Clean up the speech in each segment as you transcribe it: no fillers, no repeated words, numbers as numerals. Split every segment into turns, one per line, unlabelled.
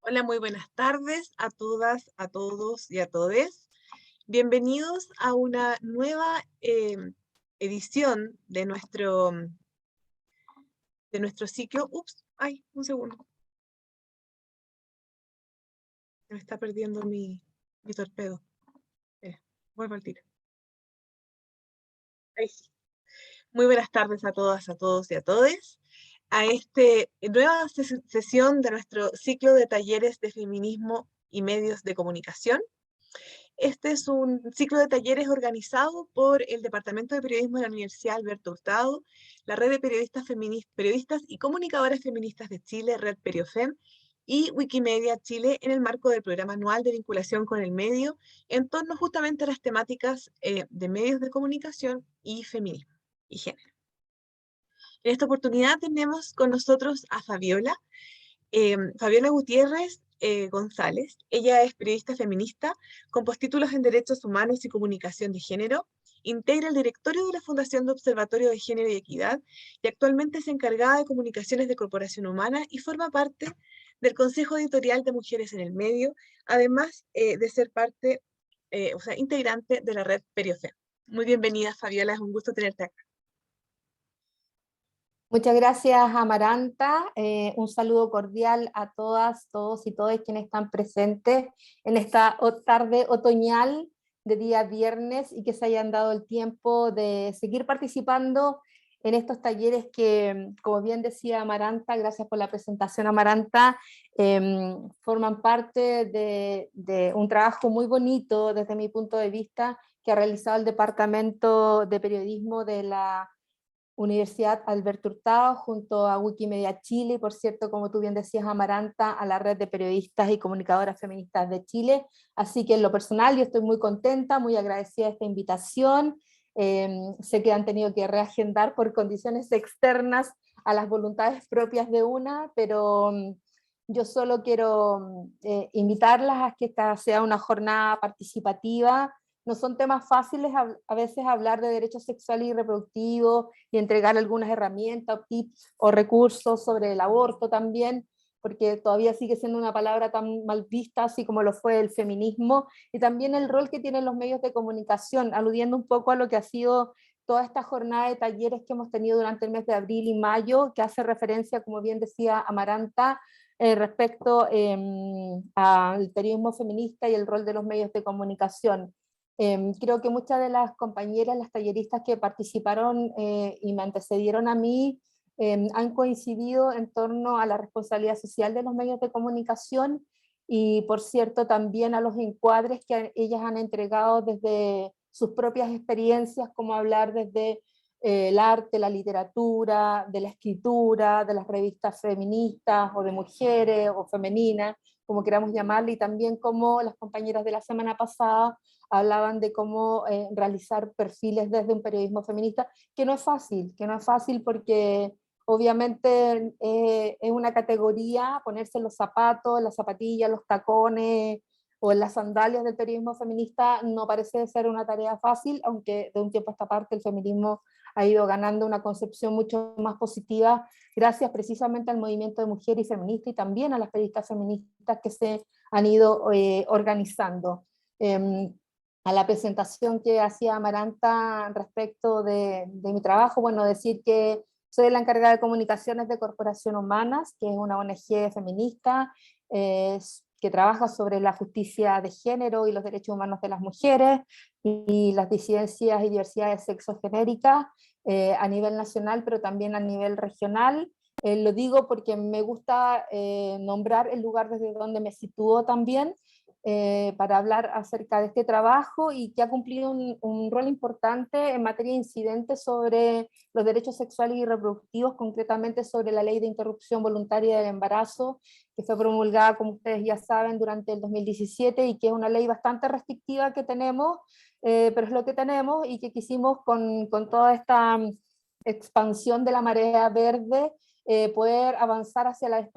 Hola, muy buenas tardes a todas, a todos y a todes. Bienvenidos a una nueva edición de nuestro ciclo. Ups, ay, un segundo. Se me está perdiendo mi torpedo. Espera, vuelvo al tiro. Ahí sí. Muy buenas tardes a todas, a todos y a todes. A esta nueva sesión de nuestro ciclo de talleres de feminismo y medios de comunicación. Este es un ciclo de talleres organizado por el Departamento de Periodismo de la Universidad Alberto Hurtado, la Red de Periodistas y Comunicadoras Feministas de Chile, Red Periofem, y Wikimedia Chile en el marco del programa anual de vinculación con el medio en torno justamente a las temáticas de medios de comunicación y feminismo y género. En esta oportunidad tenemos con nosotros a Fabiola Gutiérrez González. Ella es periodista feminista con postítulos en Derechos Humanos y Comunicación de Género. Integra el directorio de la Fundación de Observatorio de Género y Equidad y actualmente es encargada de comunicaciones de Corporación Humana y forma parte del Consejo Editorial de Mujeres en el Medio, además de ser integrante de la red Periofem. Muy bienvenida, Fabiola, es un gusto tenerte acá.
Muchas gracias, Amaranta. Un saludo cordial a todas, todos y todas quienes están presentes en esta tarde otoñal de día viernes y que se hayan dado el tiempo de seguir participando en estos talleres que, como bien decía Amaranta, gracias por la presentación, Amaranta, forman parte de un trabajo muy bonito desde mi punto de vista que ha realizado el Departamento de Periodismo de la Universidad Alberto Hurtado junto a Wikimedia Chile, y por cierto, como tú bien decías, Amaranta, a la red de periodistas y comunicadoras feministas de Chile. Así que en lo personal yo estoy muy contenta, muy agradecida de esta invitación. Sé que han tenido que reagendar por condiciones externas a las voluntades propias de una, pero yo solo quiero invitarlas a que esta sea una jornada participativa. No son temas fáciles a veces hablar de derechos sexuales y reproductivos y entregar algunas herramientas, tips o recursos sobre el aborto también, porque todavía sigue siendo una palabra tan mal vista, así como lo fue el feminismo, y también el rol que tienen los medios de comunicación, aludiendo un poco a lo que ha sido toda esta jornada de talleres que hemos tenido durante el mes de abril y mayo, que hace referencia, como bien decía Amaranta, respecto al periodismo feminista y el rol de los medios de comunicación. Creo que muchas de las compañeras, las talleristas que participaron y me antecedieron a mí, han coincidido en torno a la responsabilidad social de los medios de comunicación y, por cierto, también a los encuadres que ellas han entregado desde sus propias experiencias, como hablar desde el arte, la literatura, de la escritura, de las revistas feministas o de mujeres o femeninas, como queramos llamarle, y también como las compañeras de la semana pasada hablaban de cómo realizar perfiles desde un periodismo feminista, que no es fácil porque obviamente es una categoría, ponerse los zapatos, las zapatillas, los tacones o las sandalias del periodismo feminista no parece ser una tarea fácil, aunque de un tiempo a esta parte el feminismo ha ido ganando una concepción mucho más positiva gracias precisamente al movimiento de mujeres y feministas y también a las periodistas feministas que se han ido organizando. A la presentación que hacía Amaranta respecto de mi trabajo, bueno, decir que soy la encargada de comunicaciones de Corporación Humanas, que es una ONG feminista que trabaja sobre la justicia de género y los derechos humanos de las mujeres y las disidencias y diversidades sexogenéricas a nivel nacional, pero también a nivel regional. Lo digo porque me gusta nombrar el lugar desde donde me sitúo también, para hablar acerca de este trabajo y que ha cumplido un rol importante en materia de incidentes sobre los derechos sexuales y reproductivos, concretamente sobre la ley de interrupción voluntaria del embarazo, que fue promulgada, como ustedes ya saben, durante el 2017 y que es una ley bastante restrictiva que tenemos, pero es lo que tenemos y que quisimos con toda esta expansión de la marea verde poder avanzar hacia la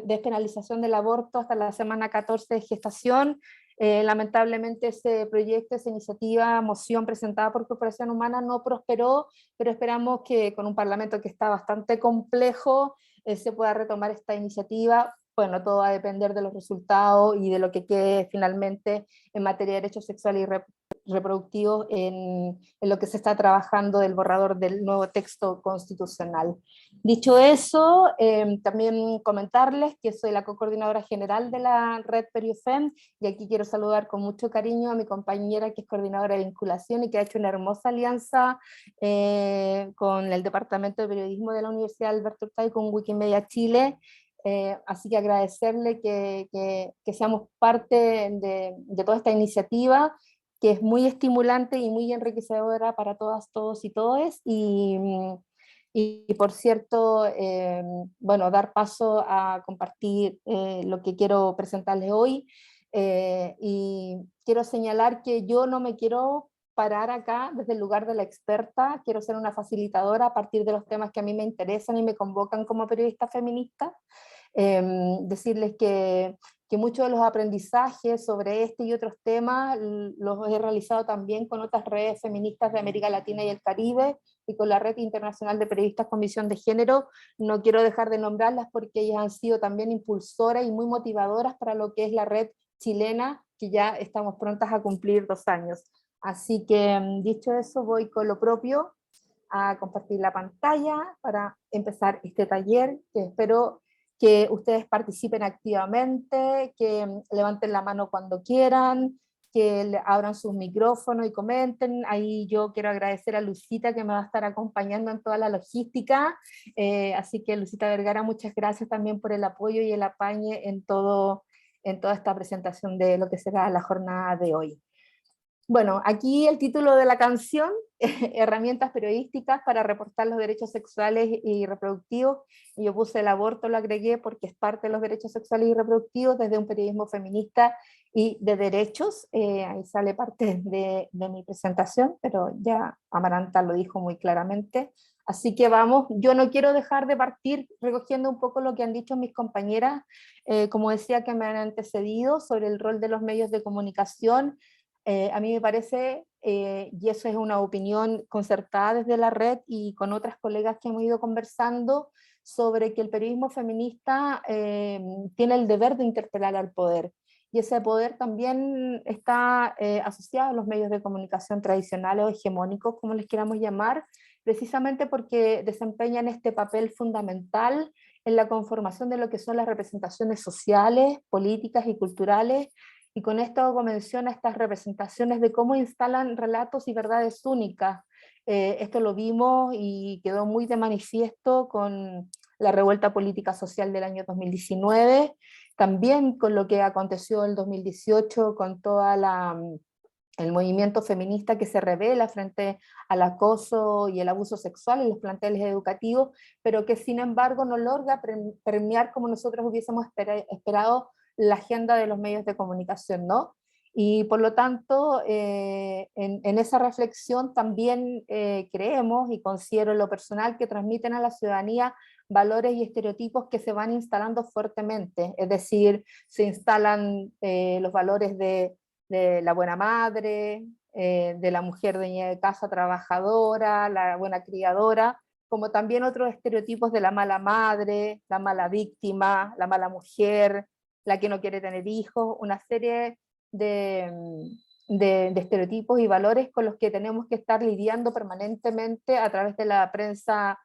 despenalización del aborto hasta la semana 14 de gestación. Lamentablemente ese proyecto, esa iniciativa, moción presentada por Corporación Humana no prosperó, pero esperamos que con un parlamento que está bastante complejo se pueda retomar esta iniciativa bueno, todo va a depender de los resultados y de lo que quede finalmente en materia de derechos sexuales y reproductivos en lo que se está trabajando del borrador del nuevo texto constitucional. Dicho eso, también comentarles que soy la co-coordinadora general de la red Periufem, y aquí quiero saludar con mucho cariño a mi compañera que es coordinadora de vinculación y que ha hecho una hermosa alianza con el Departamento de Periodismo de la Universidad Alberto Hurtado y con Wikimedia Chile. Así que agradecerle que seamos parte de toda esta iniciativa, que es muy estimulante y muy enriquecedora para todas, todos y todes, y por cierto, bueno, dar paso a compartir lo que quiero presentarles hoy, y quiero señalar que yo no me quiero parar acá desde el lugar de la experta, quiero ser una facilitadora a partir de los temas que a mí me interesan y me convocan como periodista feminista. Decirles que muchos de los aprendizajes sobre este y otros temas los he realizado también con otras redes feministas de América Latina y el Caribe, y con la Red Internacional de Periodistas con Visión de Género. No quiero dejar de nombrarlas porque ellas han sido también impulsoras y muy motivadoras para lo que es la red chilena, que ya estamos prontas a cumplir 2 años. Así que, dicho eso, voy con lo propio a compartir la pantalla para empezar este taller, que espero que ustedes participen activamente, que levanten la mano cuando quieran, que abran sus micrófonos y comenten. Ahí yo quiero agradecer a Lucita, que me va a estar acompañando en toda la logística, así que Lucita Vergara, muchas gracias también por el apoyo y el apañe en toda esta presentación de lo que será la jornada de hoy. Bueno, aquí el título de la canción, herramientas periodísticas para reportar los derechos sexuales y reproductivos, y yo puse el aborto, lo agregué porque es parte de los derechos sexuales y reproductivos desde un periodismo feminista y de derechos. Ahí sale parte de mi presentación, pero ya Amaranta lo dijo muy claramente. Así que vamos, yo no quiero dejar de partir recogiendo un poco lo que han dicho mis compañeras, como decía, que me han antecedido sobre el rol de los medios de comunicación. A mí me parece, y eso es una opinión concertada desde la red y con otras colegas que hemos ido conversando, sobre que el periodismo feminista tiene el deber de interpelar al poder. Y ese poder también está asociado a los medios de comunicación tradicionales o hegemónicos, como les queramos llamar, precisamente porque desempeñan este papel fundamental en la conformación de lo que son las representaciones sociales, políticas y culturales, y con esto hago mención a estas representaciones de cómo instalan relatos y verdades únicas. Esto lo vimos y quedó muy de manifiesto con la revuelta política social del año 2019, también con lo que aconteció en el 2018, con toda el movimiento feminista que se revela frente al acoso y el abuso sexual en los planteles educativos, pero que sin embargo no logra premiar como nosotros hubiésemos esperado la agenda de los medios de comunicación, ¿no? Y por lo tanto, en esa reflexión también creemos, y considero en lo personal, que transmiten a la ciudadanía valores y estereotipos que se van instalando fuertemente, es decir, se instalan los valores de la buena madre, de la mujer dueña de casa trabajadora, la buena criadora, como también otros estereotipos de la mala madre, la mala víctima, la mala mujer, la que no quiere tener hijos, una serie de estereotipos y valores con los que tenemos que estar lidiando permanentemente a través de la prensa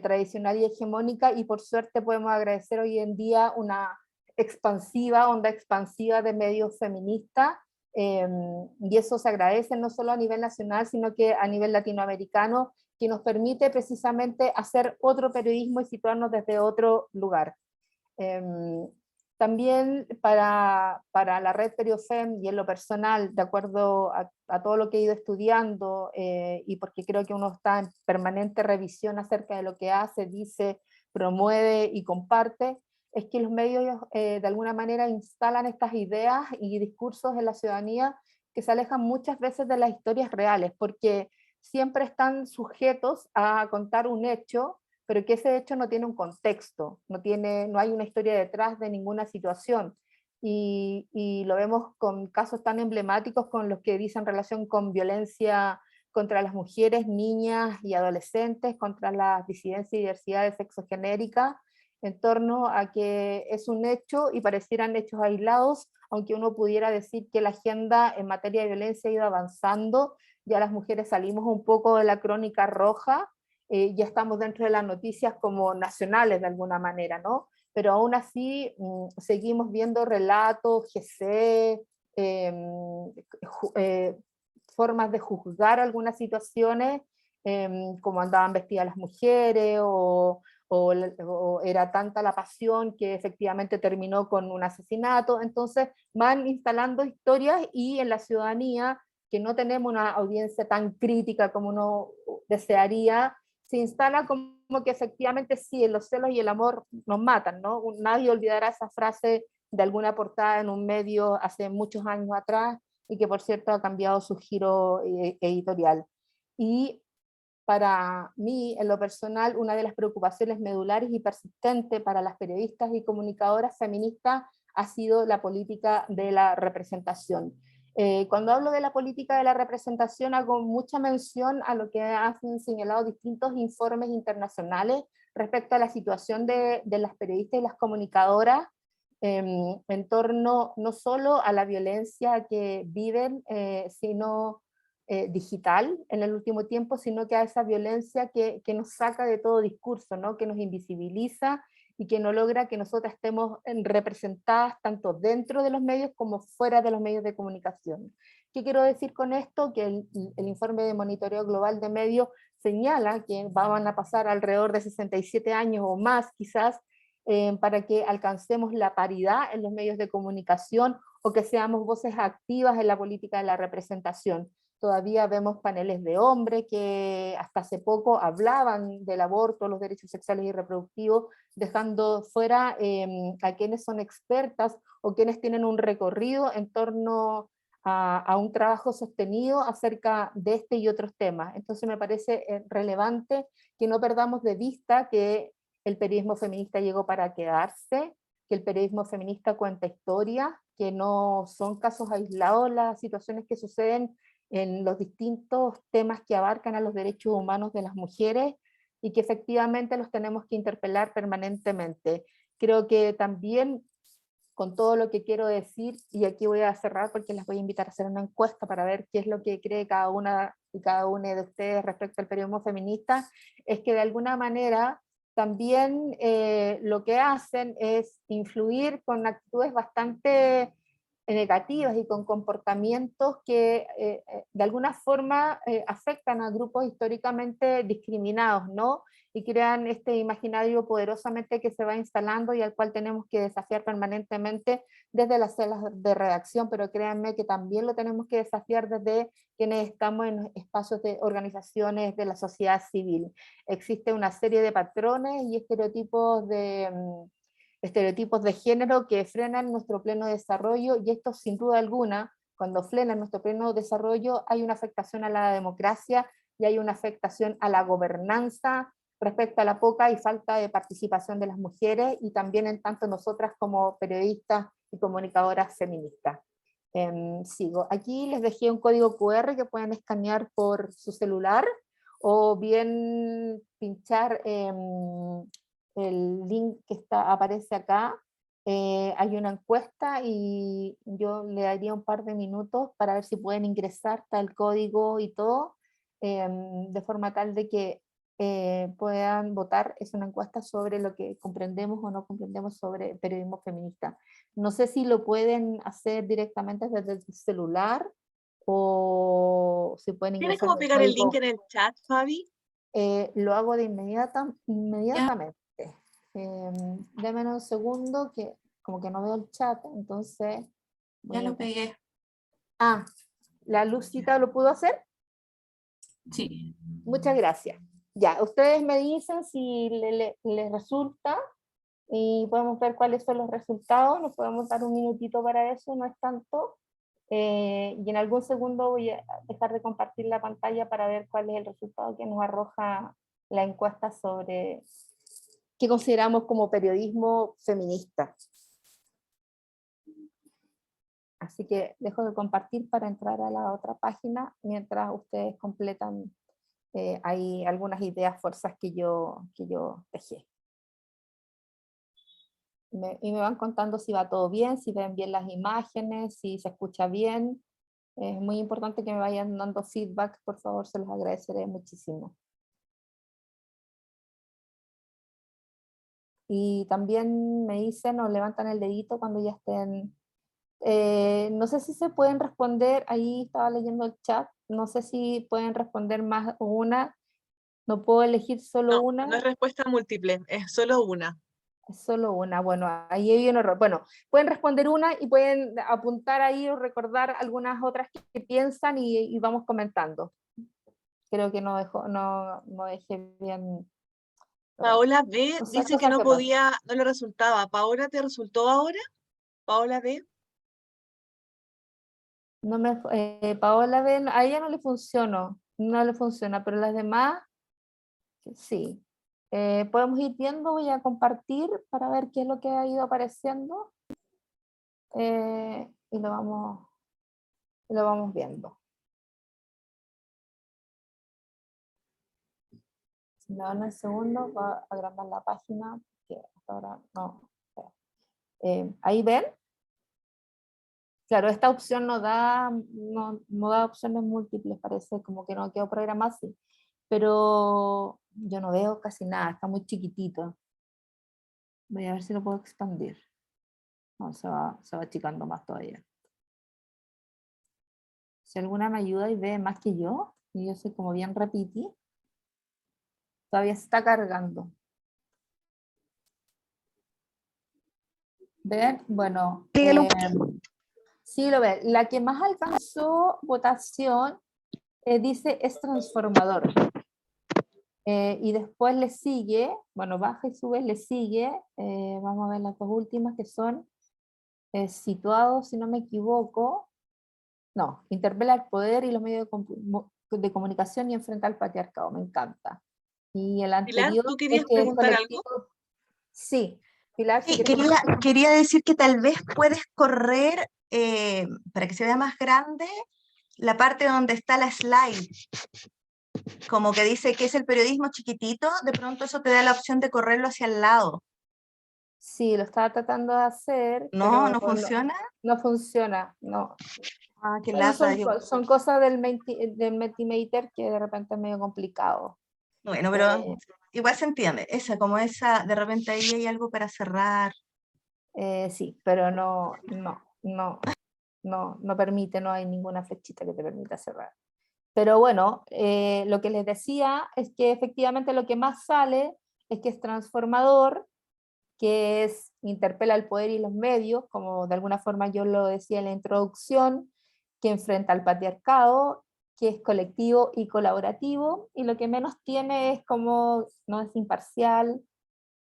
tradicional y hegemónica, y por suerte podemos agradecer hoy en día una onda expansiva de medios feministas, y eso se agradece no solo a nivel nacional, sino que a nivel latinoamericano, que nos permite precisamente hacer otro periodismo y situarnos desde otro lugar. También para la red Periofem y en lo personal, de acuerdo a todo lo que he ido estudiando, y porque creo que uno está en permanente revisión acerca de lo que hace, dice, promueve y comparte, es que los medios de alguna manera instalan estas ideas y discursos en la ciudadanía que se alejan muchas veces de las historias reales, porque siempre están sujetos a contar un hecho, pero que ese hecho no tiene un contexto, no hay una historia detrás de ninguna situación. Y lo vemos con casos tan emblemáticos con los que dicen relación con violencia contra las mujeres, niñas y adolescentes, contra las disidencias y diversidades sexogenéricas, en torno a que es un hecho y parecieran hechos aislados, aunque uno pudiera decir que la agenda en materia de violencia ha ido avanzando, ya las mujeres salimos un poco de la crónica roja, ya estamos dentro de las noticias como nacionales de alguna manera, ¿no? Pero aún así seguimos viendo relatos, GC, formas de juzgar algunas situaciones, como andaban vestidas las mujeres, o era tanta la pasión que efectivamente terminó con un asesinato. Entonces van instalando historias y en la ciudadanía, que no tenemos una audiencia tan crítica como uno desearía, se instala como que efectivamente sí, los celos y el amor nos matan, ¿no? Nadie olvidará esa frase de alguna portada en un medio hace muchos años atrás, y que por cierto ha cambiado su giro editorial. Y para mí, en lo personal, una de las preocupaciones medulares y persistentes para las periodistas y comunicadoras feministas ha sido la política de la representación. Cuando hablo de la política de la representación, hago mucha mención a lo que han señalado distintos informes internacionales respecto a la situación de las periodistas y las comunicadoras en torno no solo a la violencia que viven, sino digital en el último tiempo, sino que a esa violencia que nos saca de todo discurso, ¿no? Que nos invisibiliza y que no logra que nosotras estemos representadas tanto dentro de los medios como fuera de los medios de comunicación. ¿Qué quiero decir con esto? Que el informe de monitoreo global de medios señala que van a pasar alrededor de 67 años o más quizás para que alcancemos la paridad en los medios de comunicación o que seamos voces activas en la política de la representación. Todavía vemos paneles de hombres que hasta hace poco hablaban del aborto, los derechos sexuales y reproductivos, dejando fuera a quienes son expertas o quienes tienen un recorrido en torno a un trabajo sostenido acerca de este y otros temas. Entonces me parece relevante que no perdamos de vista que el periodismo feminista llegó para quedarse, que el periodismo feminista cuenta historias, que no son casos aislados las situaciones que suceden en los distintos temas que abarcan a los derechos humanos de las mujeres y que efectivamente los tenemos que interpelar permanentemente. Creo que también con todo lo que quiero decir, y aquí voy a cerrar porque les voy a invitar a hacer una encuesta para ver qué es lo que cree cada una y cada uno de ustedes respecto al periodismo feminista, es que de alguna manera también lo que hacen es influir con actitudes bastante negativas y con comportamientos que de alguna forma afectan a grupos históricamente discriminados, ¿no? Y crean este imaginario poderosamente que se va instalando y al cual tenemos que desafiar permanentemente desde las salas de redacción, pero créanme que también lo tenemos que desafiar desde quienes estamos en espacios de organizaciones de la sociedad civil. Existe una serie de patrones y estereotipos de género que frenan nuestro pleno desarrollo, y esto sin duda alguna, cuando frenan nuestro pleno desarrollo, hay una afectación a la democracia y hay una afectación a la gobernanza respecto a la poca y falta de participación de las mujeres, y también en tanto nosotras como periodistas y comunicadoras feministas. Sigo. Aquí les dejé un código QR que pueden escanear por su celular, o bien pinchar el link que aparece acá. Hay una encuesta y yo le daría un par de minutos para ver si pueden ingresar, está el código y todo, de forma tal de que puedan votar. Es una encuesta sobre lo que comprendemos o no comprendemos sobre periodismo feminista. No sé si lo pueden hacer directamente desde el celular o si pueden
¿Tienes
ingresar
cómo
el
pegar el link
código.
en el chat, Fabi?
Lo hago de
Ya,
inmediatamente. Deme un segundo que como que no veo el chat, entonces
ya
voy
lo
a...
pegué.
Ah, la Lucita lo pudo hacer.
Sí.
Muchas gracias. Ya, ustedes me dicen si les resulta y podemos ver cuáles son los resultados. Nos podemos dar un minutito para eso, no es tanto. Y en algún segundo voy a dejar de compartir la pantalla para ver cuál es el resultado que nos arroja la encuesta sobre qué consideramos como periodismo feminista. Así que dejo de compartir para entrar a la otra página mientras ustedes completan ahí algunas ideas, fuerzas que yo dejé. y me van contando si va todo bien, si ven bien las imágenes, si se escucha bien. Es muy importante que me vayan dando feedback, por favor, se los agradeceré muchísimo. Y también me dicen o levantan el dedito cuando ya estén. No sé si se pueden responder, ahí estaba leyendo el chat, no sé si pueden responder más o una, no puedo elegir solo
No,
una,
no es respuesta múltiple, es solo una.
es solo una. Bueno, ahí hay un error. Bueno, pueden responder una y pueden apuntar ahí o recordar algunas otras que piensan y vamos comentando. Creo que no dejé bien.
Paola B
Cosas
dice que no
que pasan.
podía, no le resultaba. ¿Paola te resultó ahora? Paola B.
No me, Paola, ven, a ella no le funcionó, no le funciona, pero las demás, sí. Podemos ir viendo, voy a compartir para ver qué es lo que ha ido apareciendo y lo vamos viendo. Si me dan un segundo, va a agrandar la página, que hasta ahora no. Ahí ven. Claro, esta opción no da opciones múltiples, parece como que no quedó programado así. Pero yo no veo casi nada, está muy chiquitito. Voy a ver si lo puedo expandir. No, se va achicando más todavía. Si alguna me ayuda y ve más que yo, y yo soy como bien repetí, todavía se está cargando. ¿Ven? Bueno, sí lo ven. La que más alcanzó votación dice es transformador. Y después le sigue, bueno, baja y sube, le sigue, vamos a ver las dos últimas que son situados, si no me equivoco, no, interpela el poder y los medios de comunicación y enfrenta al patriarcado, me encanta. Y el
Pilar,
anterior
¿tú
es
querías
que es
preguntar algo?
colectivo, sí, Pilar, si
Sí,
quieres comentar.
quería decir que tal vez puedes correr para que se vea más grande la parte donde está la slide, como que dice que es el periodismo chiquitito, de pronto eso te da la opción de correrlo hacia el lado.
Sí, lo estaba tratando de hacer,
¿No?
pero
¿No
no,
funciona?
no funciona, no.
Ah, qué
Bueno,
lata.
son cosas del Mentimeter que de repente es medio complicado.
Bueno, pero
Eh,
igual se entiende. Esa, como esa, de repente ahí hay algo para cerrar.
sí, pero no permite, no hay ninguna flechita que te permita cerrar. Pero bueno, lo que les decía es que efectivamente lo que más sale es que es transformador, que es interpela el poder y los medios, como de alguna forma yo lo decía en la introducción, que enfrenta al patriarcado, que es colectivo y colaborativo, y lo que menos tiene es como no es imparcial,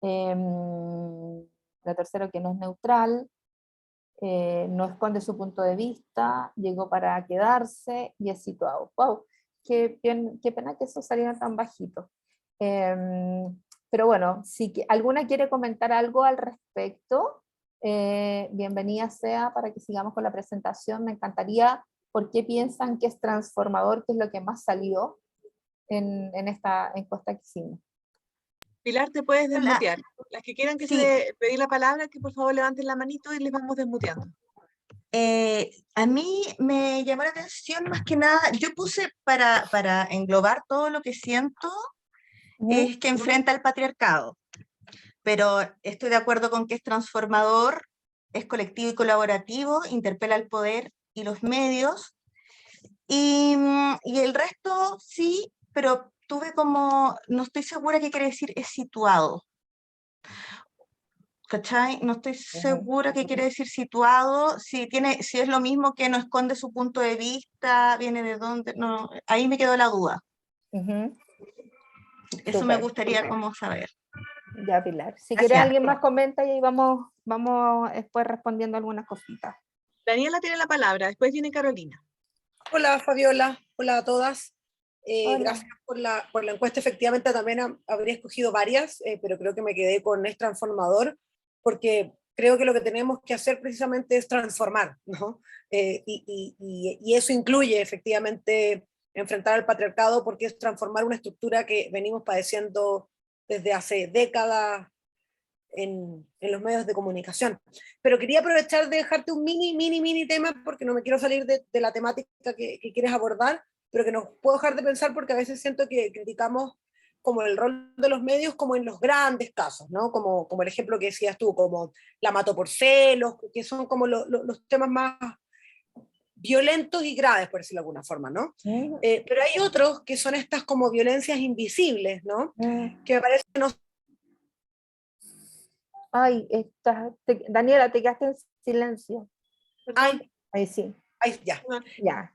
la tercera que no es neutral, no esconde su punto de vista, llegó para quedarse y es situado. ¡Wow! Qué pena que eso saliera tan bajito. Pero bueno, si alguna quiere comentar algo al respecto, bienvenida sea para que sigamos con la presentación. Me encantaría por qué piensan que es transformador, que es lo que más salió en esta encuesta que hicimos.
Pilar, te puedes
Hola.
desmutear. Las que quieran
Sí,
pedir la palabra, que por favor levanten la manito y les vamos desmuteando.
a mí me llamó la atención más que nada, yo puse para englobar todo lo que siento, es que enfrenta al patriarcado, pero estoy de acuerdo con que es transformador, es colectivo y colaborativo, interpela el poder y los medios, y el resto sí, pero tuve como, no estoy segura qué quiere decir es situado. ¿Cachai? No estoy segura qué quiere decir situado, si es lo mismo que no esconde su punto de vista, viene de dónde, no, ahí me quedó la duda. Eso me
Súper.
gustaría como saber.
Ya, Pilar. Si quieres
Gracias.
alguien más comenta y ahí vamos después respondiendo algunas cositas.
Daniela tiene la palabra, después viene Carolina.
Hola Fabiola, hola a todas.
Hola.
Gracias por la encuesta. Efectivamente también habría escogido varias, pero creo que me quedé con Es Transformador, porque creo que lo que tenemos que hacer precisamente es transformar, ¿no? Y eso incluye efectivamente enfrentar al patriarcado, porque es transformar una estructura que venimos padeciendo desde hace décadas, en los medios de comunicación. Pero quería aprovechar de dejarte un mini tema, porque no me quiero salir de la temática que quieres abordar, pero que no puedo dejar de pensar porque a veces siento que criticamos como el rol de los medios como en los grandes casos, ¿no? Como el ejemplo que decías tú, como la mató por celos, que son como los temas más violentos y graves, por decirlo de alguna forma, ¿no? Pero hay otros que son estas como violencias invisibles, ¿no? Que me parece que no.
Ay, Daniela, te quedaste en silencio.
Ay,
Ahí sí,
ay, ya.
ya.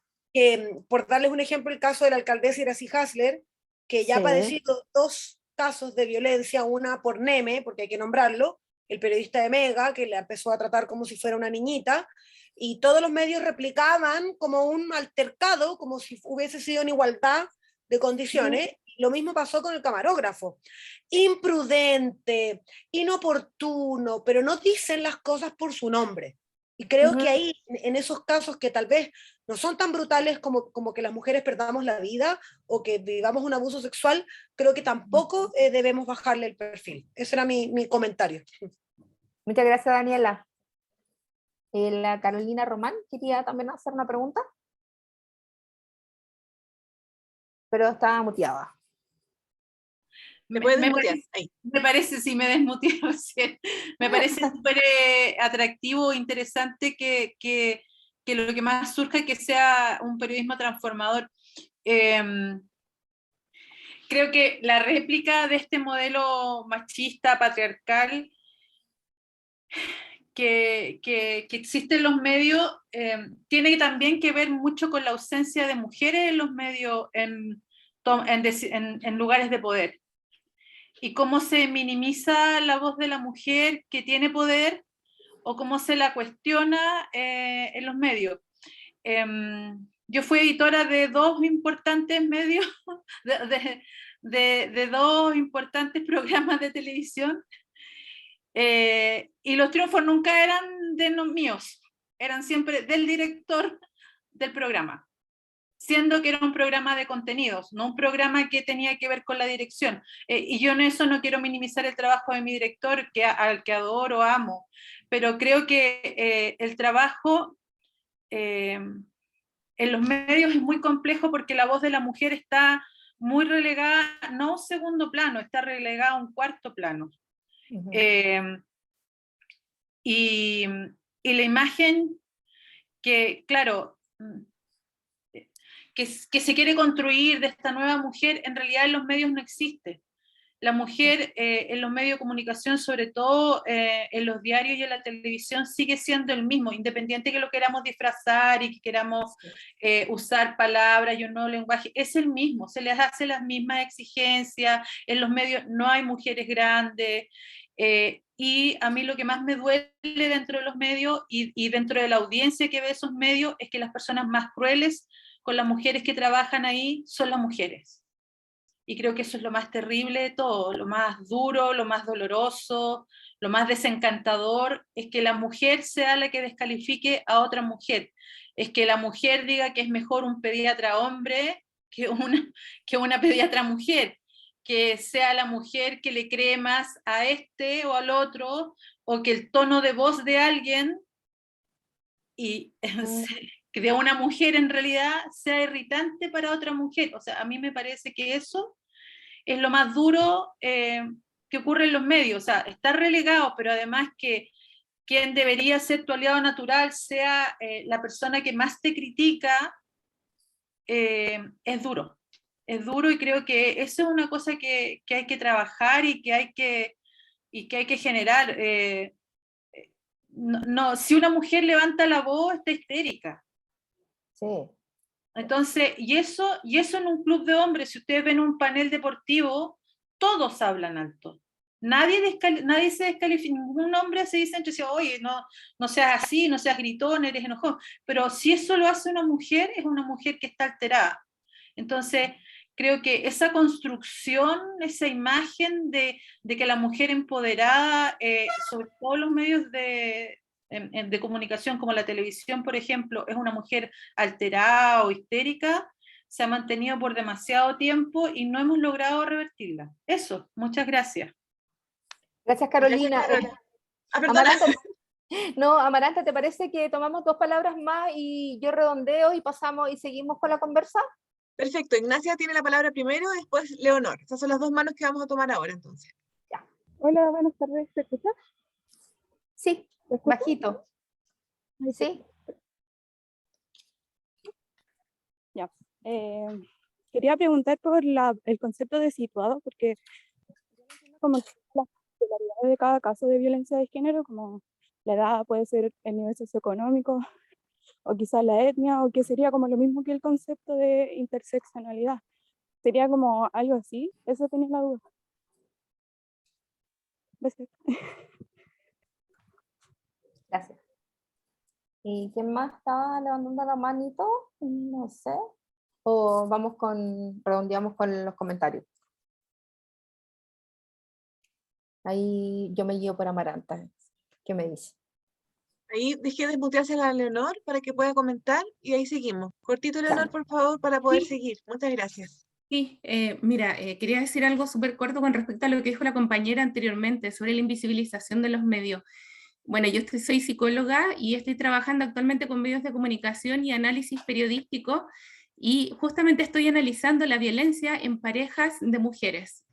Por darles un ejemplo, el caso de la alcaldesa Iracy Hasler, que ya ha
Sí.
padecido 2 casos de violencia, una por Neme, porque hay que nombrarlo, el periodista de Mega, que la empezó a tratar como si fuera una niñita, y todos los medios replicaban como un altercado, como si hubiese sido en igualdad de condiciones. Lo mismo pasó con el camarógrafo. Imprudente, inoportuno, pero no dicen las cosas por su nombre. Y creo que ahí, en esos casos que tal vez no son tan brutales como que las mujeres perdamos la vida o que vivamos un abuso sexual, creo que tampoco debemos bajarle el perfil. Ese era mi comentario.
Muchas gracias, Daniela. La Carolina Román quería también hacer una pregunta, pero estaba muteada.
¿Me puedes desmutear? Ahí.
Me parece, sí, me desmuteé recién. Me parece súper atractivo, interesante que lo que más surja es que sea un periodismo transformador. Creo que la réplica de este modelo machista, patriarcal, que existe en los medios, tiene también que ver mucho con la ausencia de mujeres en los medios, en lugares de poder. Y cómo se minimiza la voz de la mujer que tiene poder o cómo se la cuestiona en los medios. Yo fui editora de 2 importantes medios, de 2 importantes programas de televisión, y los triunfos nunca eran de los míos, eran siempre del director del programa, siendo que era un programa de contenidos, no un programa que tenía que ver con la dirección. Y yo en eso no quiero minimizar el trabajo de mi director, al que adoro, amo, pero creo que el trabajo en los medios es muy complejo porque la voz de la mujer está muy relegada, no a un segundo plano, está relegada a un cuarto plano. Y la imagen que, claro, que se quiere construir de esta nueva mujer, en realidad en los medios no existe. La mujer en los medios de comunicación, sobre todo en los diarios y en la televisión, sigue siendo el mismo, independiente que lo queramos disfrazar y que queramos usar palabras y un nuevo lenguaje, es el mismo, se les hace las mismas exigencias, en los medios no hay mujeres grandes, y a mí lo que más me duele dentro de los medios y dentro de la audiencia que ve esos medios es que las personas más crueles con las mujeres que trabajan ahí son las mujeres. Y creo que eso es lo más terrible de todo, lo más duro, lo más doloroso, lo más desencantador, es que la mujer sea la que descalifique a otra mujer. Es que la mujer diga que es mejor un pediatra hombre que una pediatra mujer. Que sea la mujer que le cree más a este o al otro, o que el tono de voz de alguien que de una mujer en realidad sea irritante para otra mujer. O sea, a mí me parece que eso es lo más duro que ocurre en los medios. O sea, está relegado, pero además que quien debería ser tu aliado natural sea la persona que más te critica, es duro. Es duro y creo que eso es una cosa que hay que trabajar y que hay que generar. Si una mujer levanta la voz, está histérica.
Sí.
Entonces, y eso en un club de hombres, si ustedes ven un panel deportivo, todos hablan alto. Nadie se descalifica, ningún hombre se dice entre sí, oye, no seas así, no seas gritón, eres enojón. Pero si eso lo hace una mujer, es una mujer que está alterada. Entonces, creo que esa construcción, esa imagen de que la mujer empoderada, sobre todo los medios de comunicación como la televisión, por ejemplo, es una mujer alterada o histérica, se ha mantenido por demasiado tiempo y no hemos logrado revertirla. Eso, muchas gracias.
Gracias,
Gracias,
Carolina.
Carola. Ah, perdona.
Amaranta, no, Amaranta, ¿te parece que tomamos 2 palabras más y yo redondeo y pasamos y seguimos con la conversa?
Perfecto, Ignacia tiene la palabra primero, después Leonor. Esas son las 2 manos que vamos a tomar ahora, entonces.
Hola, buenas tardes, ¿te escuchas?
Sí,
¿Te escuchas?
bajito.
Ahí
Sí.
Ya. Quería preguntar por el concepto de situado, porque yo no entiendo como las particularidades de cada caso de violencia de género, como la edad, puede ser el nivel socioeconómico, o quizás la etnia, o que sería como lo mismo que el concepto de interseccionalidad. ¿Sería como algo así? Eso tenía la duda. Gracias.
Gracias. ¿Y quién más estaba levantando la manito? No sé. O redondeamos con los comentarios. Ahí yo me guío por Amaranta. ¿Qué me dice?
Ahí dejé desmutearse a la Leonor para que pueda comentar y ahí seguimos. Cortito, Leonor,
Ya.
por favor, para poder
Sí.
seguir. Muchas gracias.
Sí, mira, quería decir algo súper corto con respecto a lo que dijo la compañera anteriormente sobre la invisibilización de los medios. Bueno, soy psicóloga y estoy trabajando actualmente con medios de comunicación y análisis periodístico y justamente estoy analizando la violencia en parejas de mujeres.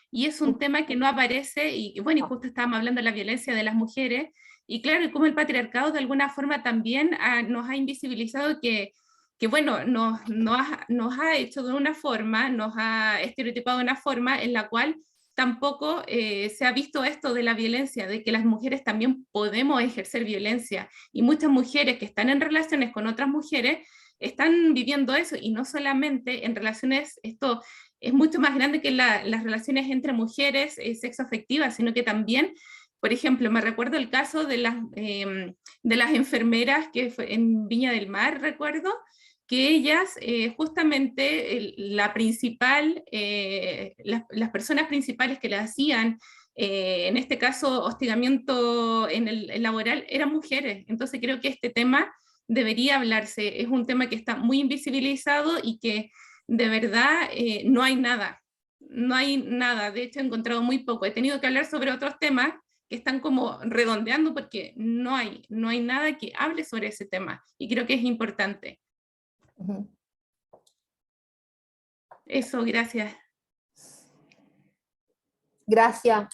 Y es un tema que no aparece y bueno, y justo estábamos hablando de la violencia de las mujeres y claro, y cómo el patriarcado de alguna forma también nos ha invisibilizado que bueno, nos ha hecho de una forma, nos ha estereotipado de una forma en la cual tampoco se ha visto esto de la violencia, de que las mujeres también podemos ejercer violencia. Y muchas mujeres que están en relaciones con otras mujeres están viviendo eso, y no solamente en relaciones, esto es mucho más grande que las relaciones entre mujeres sexoafectivas, sino que también, por ejemplo, me recuerdo el caso de las enfermeras que fue en Viña del Mar, recuerdo, que ellas, justamente las personas principales que le hacían, en este caso, hostigamiento en el laboral, eran mujeres. Entonces creo que este tema debería hablarse. Es un tema que está muy invisibilizado y que de verdad no hay nada. No hay nada. De hecho, he encontrado muy poco. He tenido que hablar sobre otros temas que están como redondeando porque no hay nada que hable sobre ese tema. Y creo que es importante.
Ujú.
Eso, gracias.
Gracias.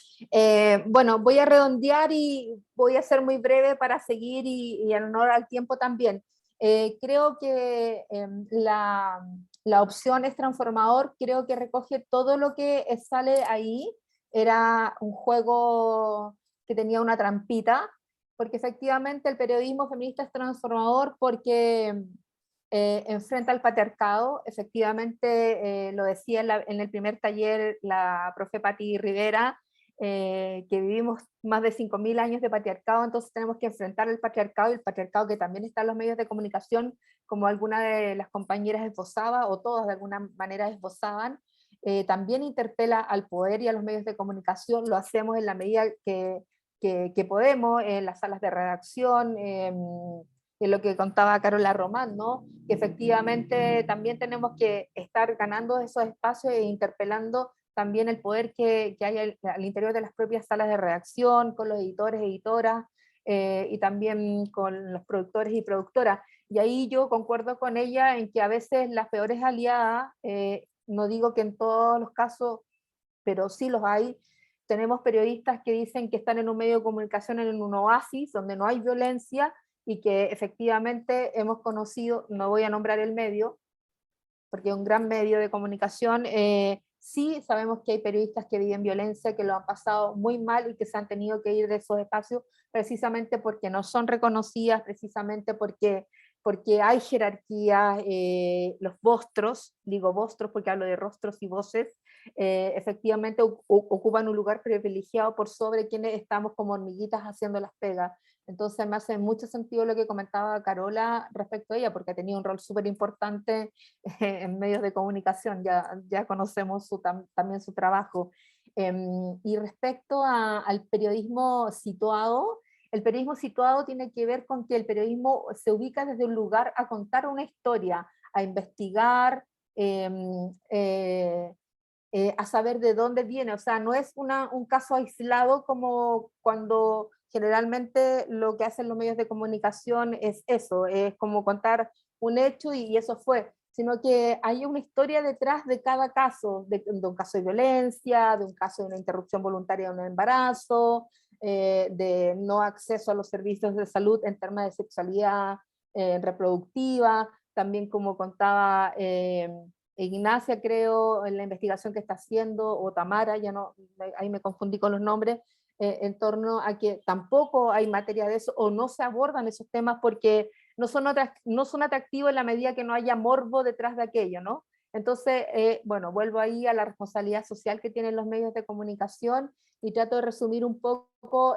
Bueno, voy a redondear y voy a ser muy breve para seguir y en honor al tiempo también. Creo que la opción es transformador, creo que recoge todo lo que sale ahí. Era un juego que tenía una trampita, porque efectivamente el periodismo feminista es transformador porque enfrenta al patriarcado. Efectivamente, lo decía en el primer taller la profe Patti Rivera, que vivimos más de 5.000 años de patriarcado, entonces tenemos que enfrentar el patriarcado, y el patriarcado que también está en los medios de comunicación, como alguna de las compañeras esbozaba, o todas de alguna manera esbozaban, también interpela al poder y a los medios de comunicación. Lo hacemos en la medida que podemos, en las salas de redacción, en lo que contaba Carola Román, ¿no? Que efectivamente también tenemos que estar ganando esos espacios e interpelando también el poder que hay al interior de las propias salas de redacción, con los editores, editoras, y también con los productores y productoras. Y ahí yo concuerdo con ella en que a veces las peores aliadas, no digo que en todos los casos, pero sí los hay. Tenemos periodistas que dicen que están en un medio de comunicación, en un oasis donde no hay violencia, y que efectivamente hemos conocido, no voy a nombrar el medio, porque es un gran medio de comunicación. Sí sabemos que hay periodistas que viven violencia, que lo han pasado muy mal y que se han tenido que ir de esos espacios precisamente porque no son reconocidas, precisamente porque hay jerarquía. Los vostros, digo vostros porque hablo de rostros y voces, efectivamente ocupan un lugar privilegiado por sobre quienes estamos como hormiguitas haciendo las pegas. Entonces me hace mucho sentido lo que comentaba Carola respecto a ella, porque ha tenido un rol súper importante en medios de comunicación, ya conocemos también su trabajo. Y respecto al periodismo situado, el periodismo situado tiene que ver con que el periodismo se ubica desde un lugar a contar una historia, a investigar, a saber de dónde viene. O sea, no es un caso aislado como cuando generalmente lo que hacen los medios de comunicación es eso, es como contar un hecho y eso fue, sino que hay una historia detrás de cada caso, de un caso de violencia, de un caso de una interrupción voluntaria de un embarazo, de no acceso a los servicios de salud en temas de sexualidad reproductiva, también como contaba Ignacia, creo, en la investigación que está haciendo, o Tamara, ya no, ahí me confundí con los nombres, en torno a que tampoco hay materia de eso, o no se abordan esos temas porque no son atractivos en la medida que no haya morbo detrás de aquello, ¿no? Entonces, bueno, vuelvo ahí a la responsabilidad social que tienen los medios de comunicación y trato de resumir un poco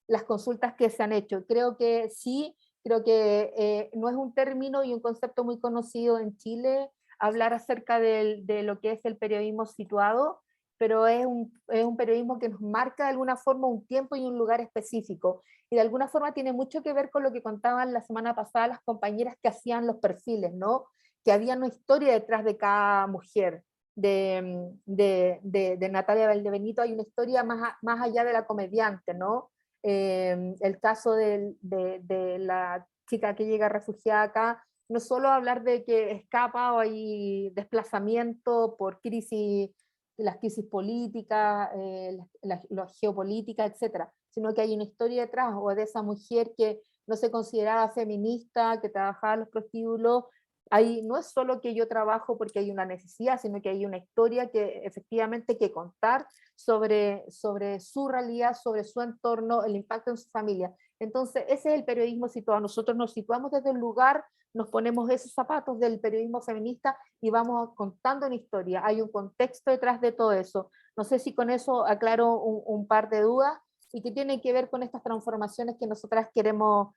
las consultas que se han hecho. Creo que sí, creo que no es un término y un concepto muy conocido en Chile hablar acerca de lo que es el periodismo situado, pero es un periodismo que nos marca de alguna forma un tiempo y un lugar específico. Y de alguna forma tiene mucho que ver con lo que contaban la semana pasada las compañeras que hacían los perfiles, ¿no? Que había una historia detrás de cada mujer. De Natalia Valdebenito hay una historia más allá de la comediante, ¿no? El caso de la chica que llega refugiada acá, no solo hablar de que escapa o hay desplazamiento por las crisis políticas, la geopolítica, etcétera, sino que hay una historia detrás, o de esa mujer que no se consideraba feminista, que trabajaba en los prostíbulos. Ahí no es solo que yo trabajo porque hay una necesidad, sino que hay una historia que efectivamente hay que contar sobre su realidad, sobre su entorno, el impacto en su familia. Entonces, ese es el periodismo situado. Nosotros nos situamos desde el lugar, nos ponemos esos zapatos del periodismo feminista y vamos contando una historia. Hay un contexto detrás de todo eso. No sé si con eso aclaro un par de dudas y que tiene que ver con estas transformaciones que nosotras queremos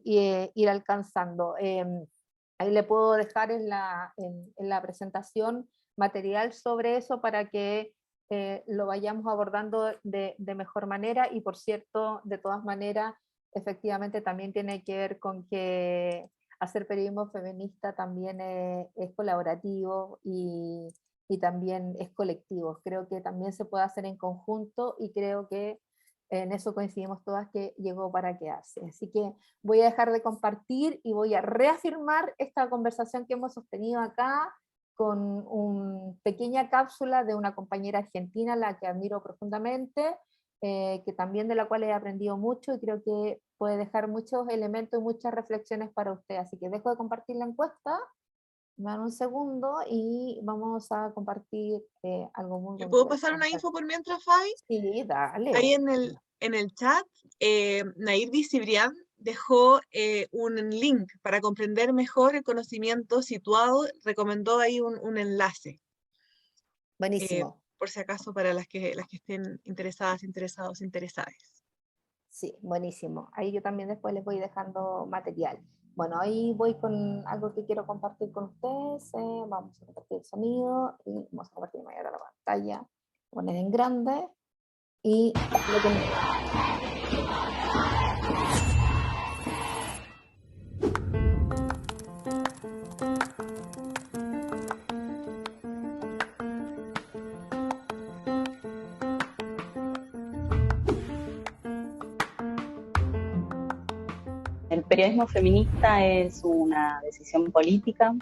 ir alcanzando. Ahí le puedo dejar en la presentación material sobre eso para que lo vayamos abordando de mejor manera. Y por cierto, de todas maneras, efectivamente también tiene que ver con que hacer periodismo feminista también es colaborativo y también es colectivo. Creo que también se puede hacer en conjunto y creo que en eso coincidimos todas que llegó para quedarse. Así que voy a dejar de compartir y voy a reafirmar esta conversación que hemos sostenido acá con una pequeña cápsula de una compañera argentina, la que admiro profundamente, que también de la cual he aprendido mucho y creo que puede dejar muchos elementos y muchas reflexiones para usted. Así que dejo de compartir la encuesta, me dan un segundo y vamos a compartir algo muy
¿Me puedo
bonito.
pasar una info por mientras, Fabi?
Sí, dale.
Ahí en el chat, Nairdi Cibrián dejó un link para comprender mejor el conocimiento situado, recomendó ahí un enlace.
Buenísimo.
Por si acaso para las que estén interesadas, interesados, interesadas.
Sí, buenísimo. Ahí yo también después les voy dejando material. Bueno, ahí voy con algo que quiero compartir con ustedes. Vamos a compartir el sonido y vamos a compartir mayor la pantalla. Poner en grande y lo que
El periodismo feminista es una decisión política,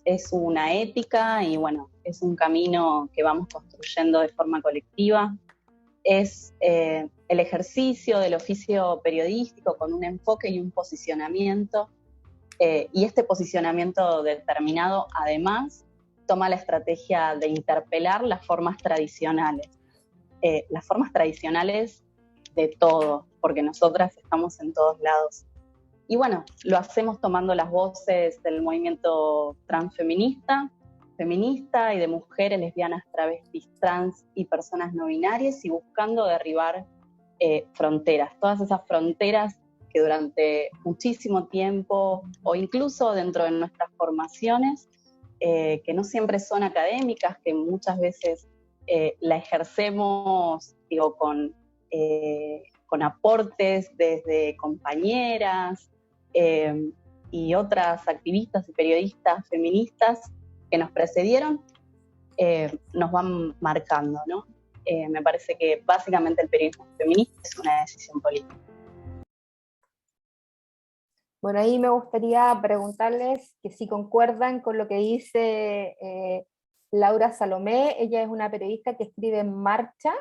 es una ética y bueno, es un camino que vamos construyendo de forma colectiva. Es el ejercicio del oficio periodístico con un enfoque y un posicionamiento, y este posicionamiento determinado además toma la estrategia de interpelar las formas tradicionales de todo, porque nosotras estamos en todos lados. Y bueno, lo hacemos tomando las voces del movimiento transfeminista, feminista y de mujeres lesbianas, travestis, trans y personas no binarias y buscando derribar fronteras, todas esas fronteras que durante muchísimo tiempo o incluso dentro de nuestras formaciones, que no siempre son académicas, que muchas veces la ejercemos con aportes desde compañeras, y otras activistas y periodistas feministas que nos precedieron, nos van marcando, ¿no? Me parece que básicamente el periodismo feminista es una decisión política.
Bueno, ahí me gustaría preguntarles que si concuerdan con lo que dice Laura Salomé. Ella es una periodista que escribe en Marcha,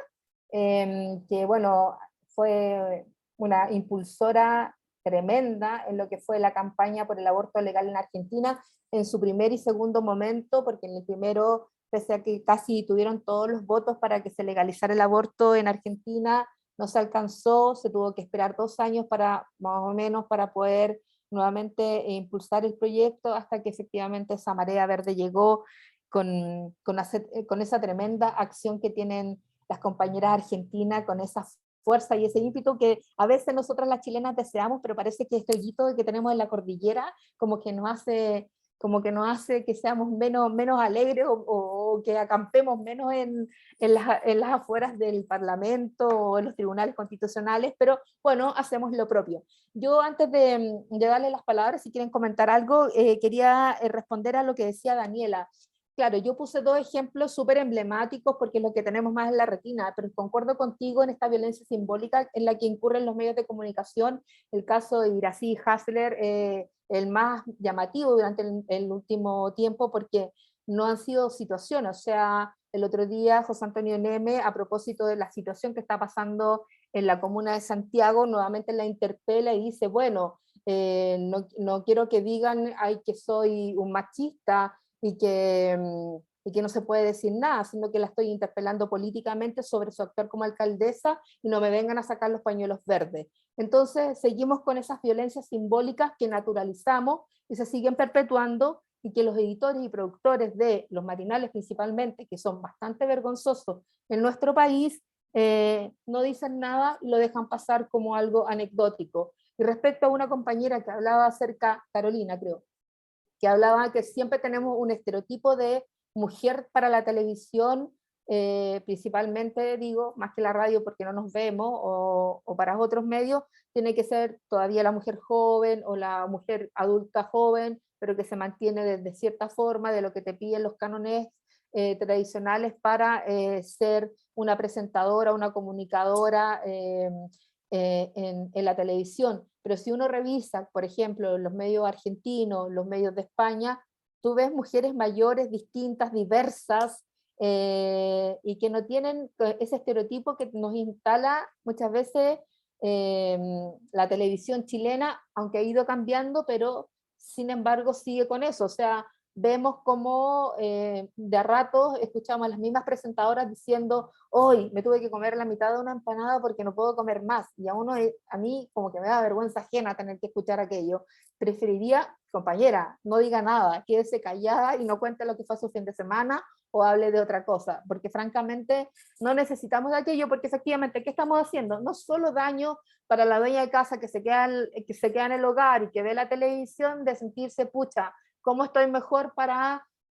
que bueno, fue una impulsora tremenda en lo que fue la campaña por el aborto legal en Argentina, en su primer y segundo momento, porque en el primero, pese a que casi tuvieron todos los votos para que se legalizara el aborto en Argentina, no se alcanzó, se tuvo que esperar 2 años para, más o menos, para poder nuevamente impulsar el proyecto, hasta que efectivamente esa marea verde llegó con esa tremenda acción que tienen las compañeras argentinas, con esa fuerza y ese ímpetu que a veces nosotras las chilenas deseamos, pero parece que este hoyito que tenemos en la cordillera como que nos hace que seamos menos alegres, o que acampemos menos en las afueras del Parlamento o en los tribunales constitucionales, pero bueno, hacemos lo propio. Yo, antes de darle las palabras, si quieren comentar algo, quería responder a lo que decía Daniela. Claro, yo puse 2 ejemplos súper emblemáticos porque es lo que tenemos más en la retina, pero concuerdo contigo en esta violencia simbólica en la que incurren los medios de comunicación. El caso de Iracy Hasler, el más llamativo durante el último tiempo, porque no han sido situaciones. O sea, el otro día José Antonio Neme, a propósito de la situación que está pasando en la comuna de Santiago, nuevamente la interpela y dice, bueno, no quiero que digan ay, que soy un machista y que no se puede decir nada, sino que la estoy interpelando políticamente sobre su actuar como alcaldesa, y no me vengan a sacar los pañuelos verdes. Entonces seguimos con esas violencias simbólicas que naturalizamos y se siguen perpetuando, y que los editores y productores de los matinales principalmente, que son bastante vergonzosos en nuestro país, no dicen nada y lo dejan pasar como algo anecdótico. Y respecto a una compañera que hablaba acerca, Carolina creo, que hablaba que siempre tenemos un estereotipo de mujer para la televisión, principalmente, digo, más que la radio porque no nos vemos, o para otros medios, tiene que ser todavía la mujer joven o la mujer adulta joven, pero que se mantiene de cierta forma de lo que te piden los cánones tradicionales para ser una presentadora, una comunicadora en la televisión. Pero si uno revisa, por ejemplo, los medios argentinos, los medios de España, tú ves mujeres mayores, distintas, diversas, y que no tienen ese estereotipo que nos instala muchas veces la televisión chilena, aunque ha ido cambiando, pero sin embargo sigue con eso. O sea, vemos como de a ratos escuchamos a las mismas presentadoras diciendo, hoy me tuve que comer la mitad de una empanada porque no puedo comer más, y a mí como que me da vergüenza ajena tener que escuchar aquello. Preferiría, compañera, no diga nada, quédese callada y no cuente lo que fue su fin de semana, o hable de otra cosa, porque francamente no necesitamos de aquello, porque efectivamente, ¿qué estamos haciendo? No solo daño para la dueña de casa que se queda en el hogar y que ve la televisión, de sentirse, pucha, ¿cómo estoy mejor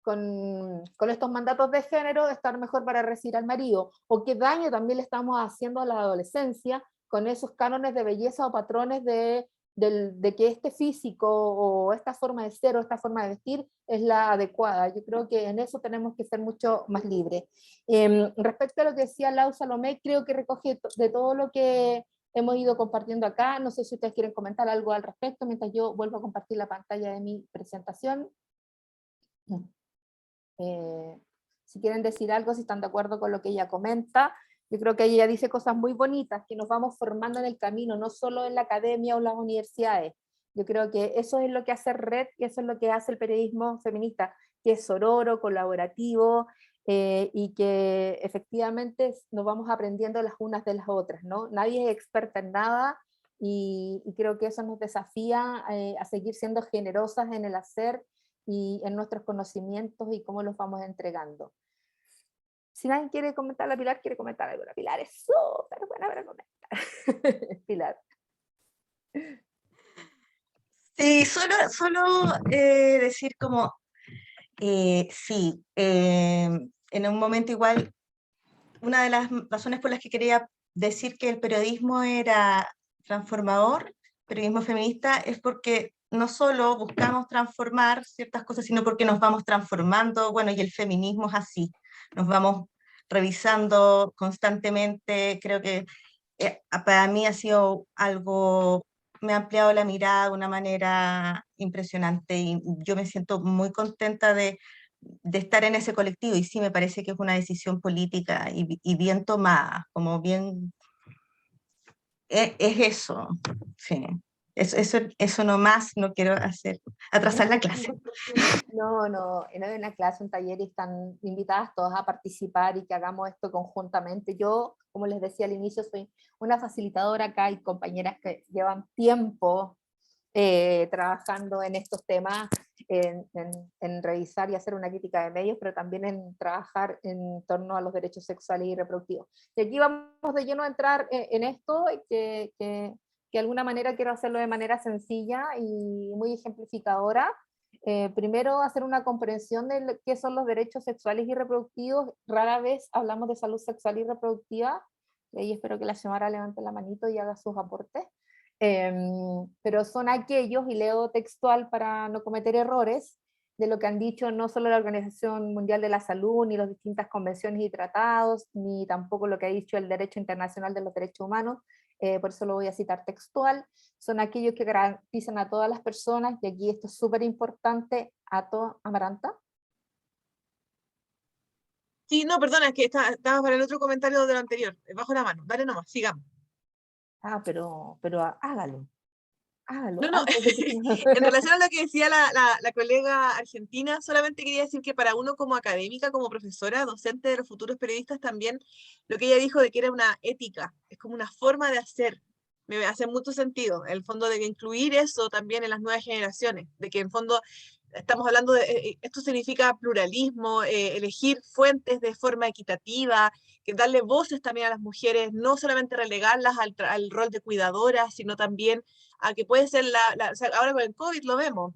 con estos mandatos de género, estar mejor para recibir al marido? O qué daño también le estamos haciendo a la adolescencia con esos cánones de belleza o patrones de que este físico o esta forma de ser o esta forma de vestir es la adecuada. Yo creo que en eso tenemos que ser mucho más libres. Respecto a lo que decía Lau Salomé, creo que recoge de todo lo que hemos ido compartiendo acá. No sé si ustedes quieren comentar algo al respecto mientras yo vuelvo a compartir la pantalla de mi presentación. Si quieren decir algo, si están de acuerdo con lo que ella comenta. Yo creo que ella dice cosas muy bonitas, que nos vamos formando en el camino, no solo en la academia o las universidades. Yo creo que eso es lo que hace Red, y eso es lo que hace el periodismo feminista, que es sororo, colaborativo, y que efectivamente nos vamos aprendiendo las unas de las otras, ¿no? Nadie es experta en nada, y creo que eso nos desafía a seguir siendo generosas en el hacer y en nuestros conocimientos y cómo los vamos entregando. Si nadie quiere comentar, la Pilar quiere comentar algo. La Pilar es súper buena para comentar. Pilar.
Sí, solo decir como, sí, en un momento igual, una de las razones por las que quería decir que el periodismo era transformador, periodismo feminista, es porque no solo buscamos transformar ciertas cosas, sino porque nos vamos transformando, bueno, y el feminismo es así. nos vamos revisando constantemente. Creo que para mí ha sido algo, me ha ampliado la mirada de una manera impresionante y yo me siento muy contenta de estar en ese colectivo y sí me parece que es una decisión política y bien tomada, como bien, es eso, sí. Eso nomás no quiero hacer, atrasar la clase.
No, no es una clase, un taller y están invitadas todas a participar y que hagamos esto conjuntamente. Yo, como les decía al inicio, soy una facilitadora acá y compañeras que llevan tiempo trabajando en estos temas, en revisar y hacer una crítica de medios, pero también en trabajar en torno a los derechos sexuales y reproductivos. Y aquí vamos de lleno a entrar en esto, que de alguna manera quiero hacerlo de manera sencilla y muy ejemplificadora. Primero, hacer una comprensión de qué son los derechos sexuales y reproductivos. Rara vez hablamos de salud sexual y reproductiva, y espero que la señora levante la manito y haga sus aportes. Pero son aquellos, y leo textual para no cometer errores, de lo que han dicho no solo la Organización Mundial de la Salud, ni las distintas convenciones y tratados, ni tampoco lo que ha dicho el Derecho Internacional de los Derechos Humanos, por eso lo voy a citar textual, son aquellos que garantizan a todas las personas, y aquí esto es súper importante, Amaranta.
Sí, no, perdona, es que estaba para el otro comentario de lo anterior. Bajo la mano, dale nomás, sigamos.
Pero hágalo.
No, no, en relación a lo que decía la colega argentina, solamente quería decir que para uno como académica, como profesora, docente de los futuros periodistas, también lo que ella dijo de que era una ética, es como una forma de hacer, me hace mucho sentido, el fondo de incluir eso también en las nuevas generaciones, de que en fondo estamos hablando de, esto significa pluralismo, elegir fuentes de forma equitativa, que darle voces también a las mujeres, no solamente relegarlas al rol de cuidadoras, sino también a que puede ser o sea, ahora con el COVID lo vemos,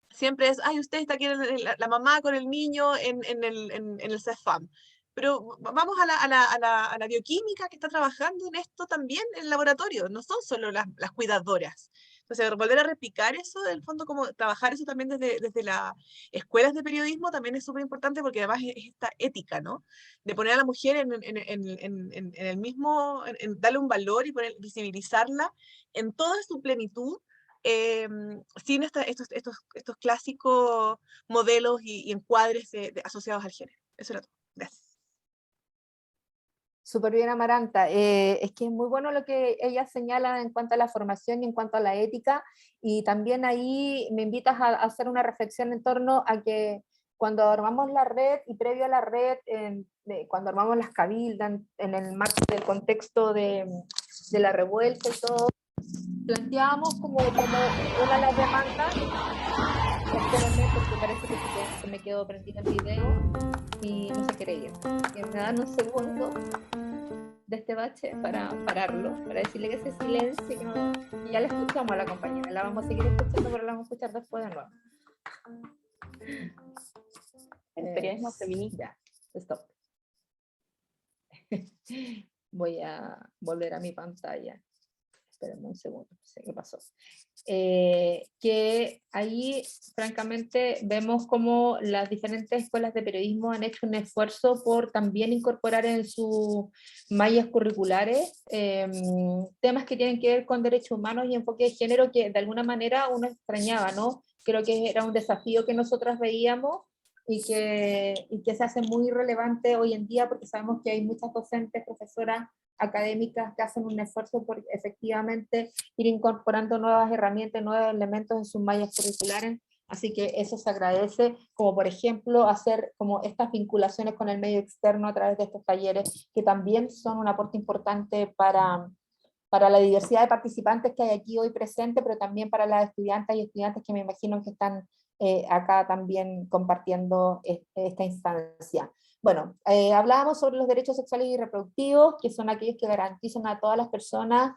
siempre es, ay, usted está aquí, la mamá con el niño en el CEFAM. Pero vamos a la bioquímica que está trabajando en esto también en el laboratorio, no son solo las cuidadoras. Entonces, volver a replicar eso, del fondo, como trabajar eso también desde las escuelas de periodismo también es súper importante porque además es esta ética, ¿no? De poner a la mujer en el mismo, darle un valor y visibilizarla en toda su plenitud, sin estos clásicos modelos y encuadres asociados al género. Eso era todo. Gracias.
Súper bien, Amaranta. Es que es muy bueno lo que ella señala en cuanto a la formación y en cuanto a la ética, y también ahí me invitas a hacer una reflexión en torno a que cuando armamos la red y previo a la red, cuando armamos las cabildas en el marco del contexto de la revuelta y todo, planteábamos como una de las demandas, porque parece que se me quedó prendido el video y no se quiere ir. Que me dan un segundo de este bache para pararlo, para decirle que se silencie, que ya la escuchamos a la compañera, la vamos a seguir escuchando, pero la vamos a escuchar después de nuevo.
El periodismo feminista.
Stop. Voy a volver a mi pantalla. Espérenme un segundo, no sé qué pasó. Que ahí, francamente, vemos cómo las diferentes escuelas de periodismo han hecho un esfuerzo por también incorporar en sus mallas curriculares temas que tienen que ver con derechos humanos y enfoque de género, que de alguna manera uno extrañaba, ¿no? Creo que era un desafío que nosotras veíamos y que se hace muy relevante hoy en día, porque sabemos que hay muchas docentes, profesoras, académicas que hacen un esfuerzo por efectivamente ir incorporando nuevas herramientas, nuevos elementos en sus mallas curriculares, así que eso se agradece, como por ejemplo hacer como estas vinculaciones con el medio externo a través de estos talleres, que también son un aporte importante para la diversidad de participantes que hay aquí hoy presente, pero también para las estudiantes y estudiantes que me imagino que están acá también compartiendo esta instancia. Bueno, hablábamos sobre los derechos sexuales y reproductivos, que son aquellos que garantizan a todas las personas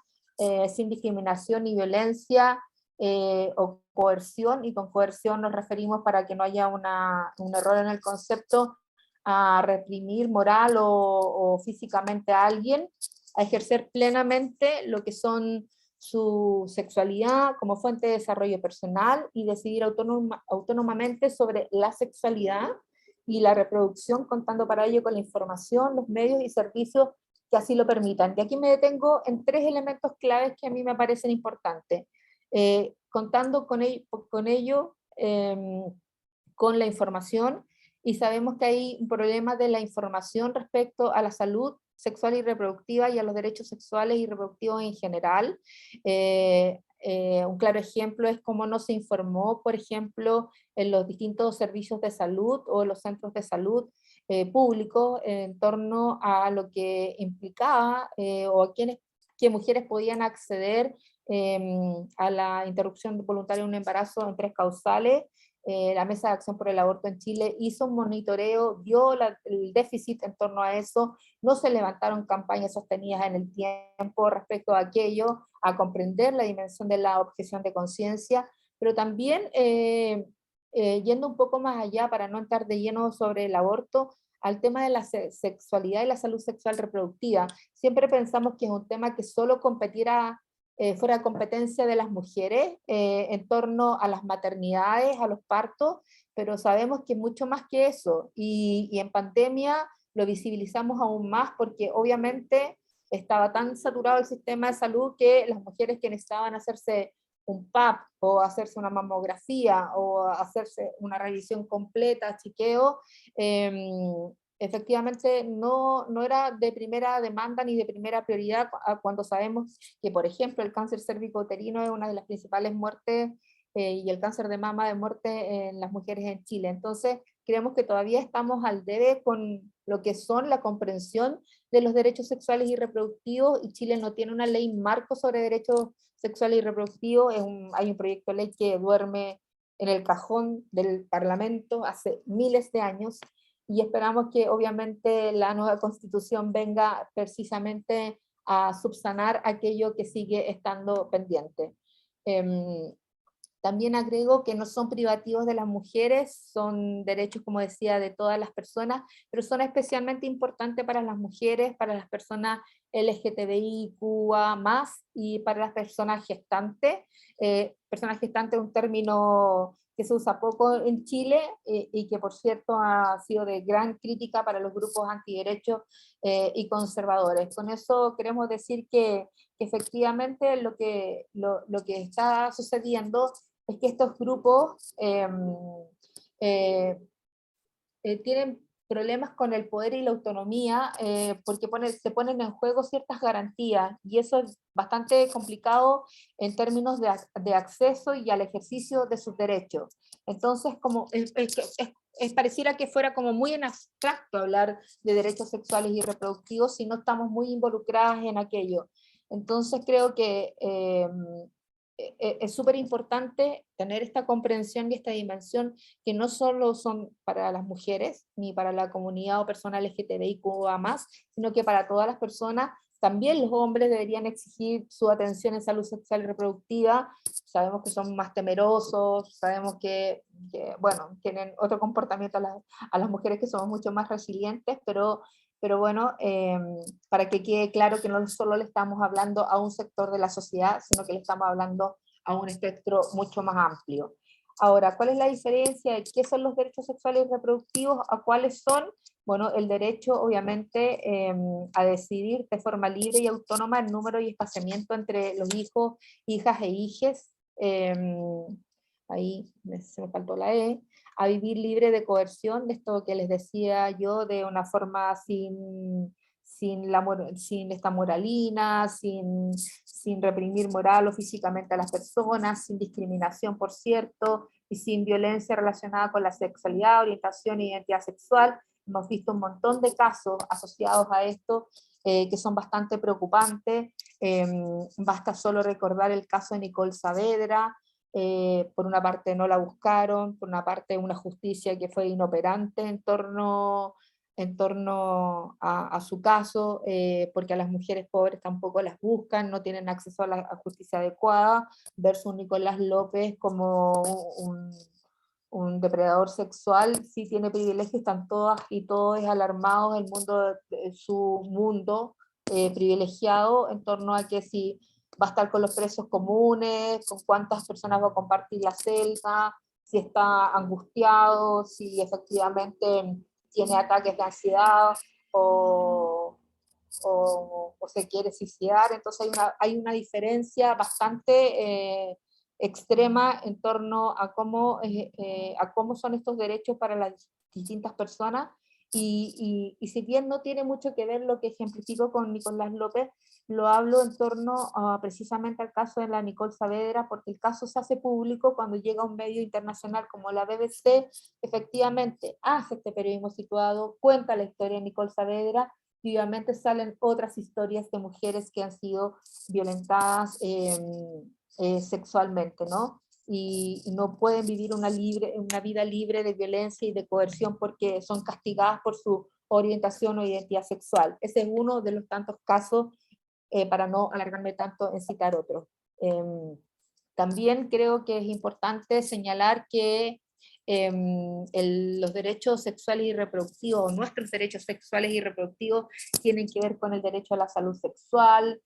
sin discriminación ni violencia o coerción, y con coerción nos referimos, para que no haya un error en el concepto, a reprimir moral o físicamente a alguien, a ejercer plenamente lo que son su sexualidad como fuente de desarrollo personal y decidir autónomamente sobre la sexualidad y la reproducción, contando para ello con la información, los medios y servicios que así lo permitan. Y aquí me detengo en 3 elementos claves que a mí me parecen importantes. Contando con ello, con la información, y sabemos que hay un problema de la información respecto a la salud sexual y reproductiva y a los derechos sexuales y reproductivos en general. Un claro ejemplo es cómo no se informó, por ejemplo, en los distintos servicios de salud o en los centros de salud públicos en torno a lo que implicaba o a qué mujeres podían acceder a la interrupción voluntaria de un embarazo en 3 causales. La Mesa de Acción por el Aborto en Chile hizo un monitoreo, vio el déficit en torno a eso, no se levantaron campañas sostenidas en el tiempo respecto a aquello, a comprender la dimensión de la objeción de conciencia, pero también yendo un poco más allá para no entrar de lleno sobre el aborto, al tema de la sexualidad y la salud sexual reproductiva. Siempre pensamos que es un tema que solo competiera fuera competencia de las mujeres en torno a las maternidades, a los partos, pero sabemos que es mucho más que eso, y en pandemia lo visibilizamos aún más porque obviamente estaba tan saturado el sistema de salud que las mujeres que necesitaban hacerse un PAP o hacerse una mamografía o hacerse una revisión completa, chequeo, efectivamente no era de primera demanda ni de primera prioridad cuando sabemos que, por ejemplo, el cáncer cérvico-uterino es una de las principales muertes y el cáncer de mama de muerte en las mujeres en Chile. Entonces, creemos que todavía estamos al debe con lo que son la comprensión de los derechos sexuales y reproductivos, y Chile no tiene una ley marco sobre derechos sexuales y reproductivos. Hay un proyecto de ley que duerme en el cajón del Parlamento hace miles de años, y esperamos que obviamente la nueva constitución venga precisamente a subsanar aquello que sigue estando pendiente. También agrego que no son privativos de las mujeres, son derechos, como decía, de todas las personas, pero son especialmente importantes para las mujeres, para las personas LGTBIQA+, y para las personas gestantes. Personas gestantes es un término que se usa poco en Chile y que, por cierto, ha sido de gran crítica para los grupos antiderechos y conservadores. Con eso queremos decir que efectivamente lo que está sucediendo es que estos grupos tienen problemas con el poder y la autonomía porque se ponen en juego ciertas garantías, y eso es bastante complicado en términos de acceso y al ejercicio de sus derechos. Entonces, como pareciera que fuera como muy en abstracto hablar de derechos sexuales y reproductivos si no estamos muy involucradas en aquello. Entonces creo que es súper importante tener esta comprensión y esta dimensión, que no solo son para las mujeres, ni para la comunidad o personas LGTBIQA+, sino que para todas las personas. También los hombres deberían exigir su atención en salud sexual y reproductiva. Sabemos que son más temerosos, sabemos que bueno, tienen otro comportamiento a las mujeres, que somos mucho más resilientes, pero bueno, para que quede claro que no solo le estamos hablando a un sector de la sociedad, sino que le estamos hablando a un espectro mucho más amplio. Ahora, ¿cuál es la diferencia de qué son los derechos sexuales y reproductivos a cuáles son? Bueno, el derecho, obviamente, a decidir de forma libre y autónoma el número y espaciamiento entre los hijos, hijas e hijes, ahí se me faltó la E, a vivir libre de coerción, de esto que les decía yo, de una forma sin esta moralina, sin reprimir moral o físicamente a las personas, sin discriminación, por cierto, y sin violencia relacionada con la sexualidad, orientación e identidad sexual. Hemos visto un montón de casos asociados a esto que son bastante preocupantes. Basta solo recordar el caso de Nicole Saavedra. Por una parte no la buscaron, por una parte una justicia que fue inoperante en torno a su caso, porque a las mujeres pobres tampoco las buscan, no tienen acceso a la justicia adecuada, versus Nicolás López como un depredador sexual, sí tiene privilegios, están todas y todos alarmados, el mundo, su mundo privilegiado en torno a que si va a estar con los presos comunes, con cuántas personas va a compartir la celda, si está angustiado, si efectivamente tiene ataques de ansiedad o se quiere suicidar. Entonces hay una diferencia bastante extrema en torno a cómo son estos derechos para las distintas personas, y si bien no tiene mucho que ver lo que ejemplifico con Nicolás López, lo hablo en torno precisamente al caso de la Nicole Saavedra, porque el caso se hace público cuando llega un medio internacional como la BBC, efectivamente hace este periodismo situado, cuenta la historia de Nicole Saavedra, y obviamente salen otras historias de mujeres que han sido violentadas sexualmente, ¿no? Y no pueden vivir una vida libre de violencia y de coerción porque son castigadas por su orientación o identidad sexual. Ese es uno de los tantos casos, para no alargarme tanto en citar otros. También creo que es importante señalar que los derechos sexuales y reproductivos, nuestros derechos sexuales y reproductivos, tienen que ver con el derecho a la salud sexual,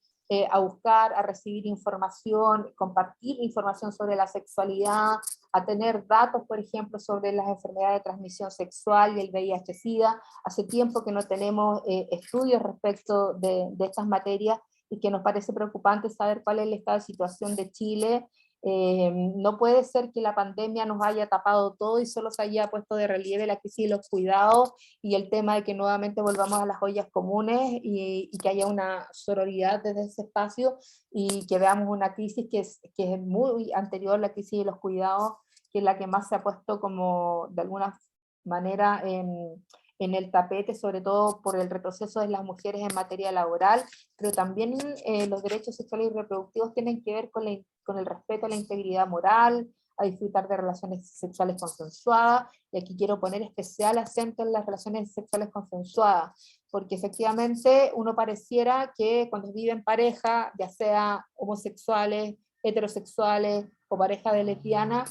a buscar, a recibir información, compartir información sobre la sexualidad, a tener datos, por ejemplo, sobre las enfermedades de transmisión sexual y el VIH-Sida. Hace tiempo que no tenemos estudios respecto de estas materias, y que nos parece preocupante saber cuál es el estado de situación de Chile. No puede ser que la pandemia nos haya tapado todo y solo se haya puesto de relieve la crisis de los cuidados y el tema de que nuevamente volvamos a las ollas comunes, y que haya una sororidad desde ese espacio, y que veamos una crisis que es muy anterior a la crisis de los cuidados, que es la que más se ha puesto como de alguna manera en el tapete, sobre todo por el retroceso de las mujeres en materia laboral, pero también los derechos sexuales y reproductivos tienen que ver con el respeto a la integridad moral, a disfrutar de relaciones sexuales consensuadas, y aquí quiero poner especial acento en las relaciones sexuales consensuadas, porque efectivamente uno pareciera que cuando vive en pareja, ya sea homosexuales, heterosexuales o pareja de lesbiana,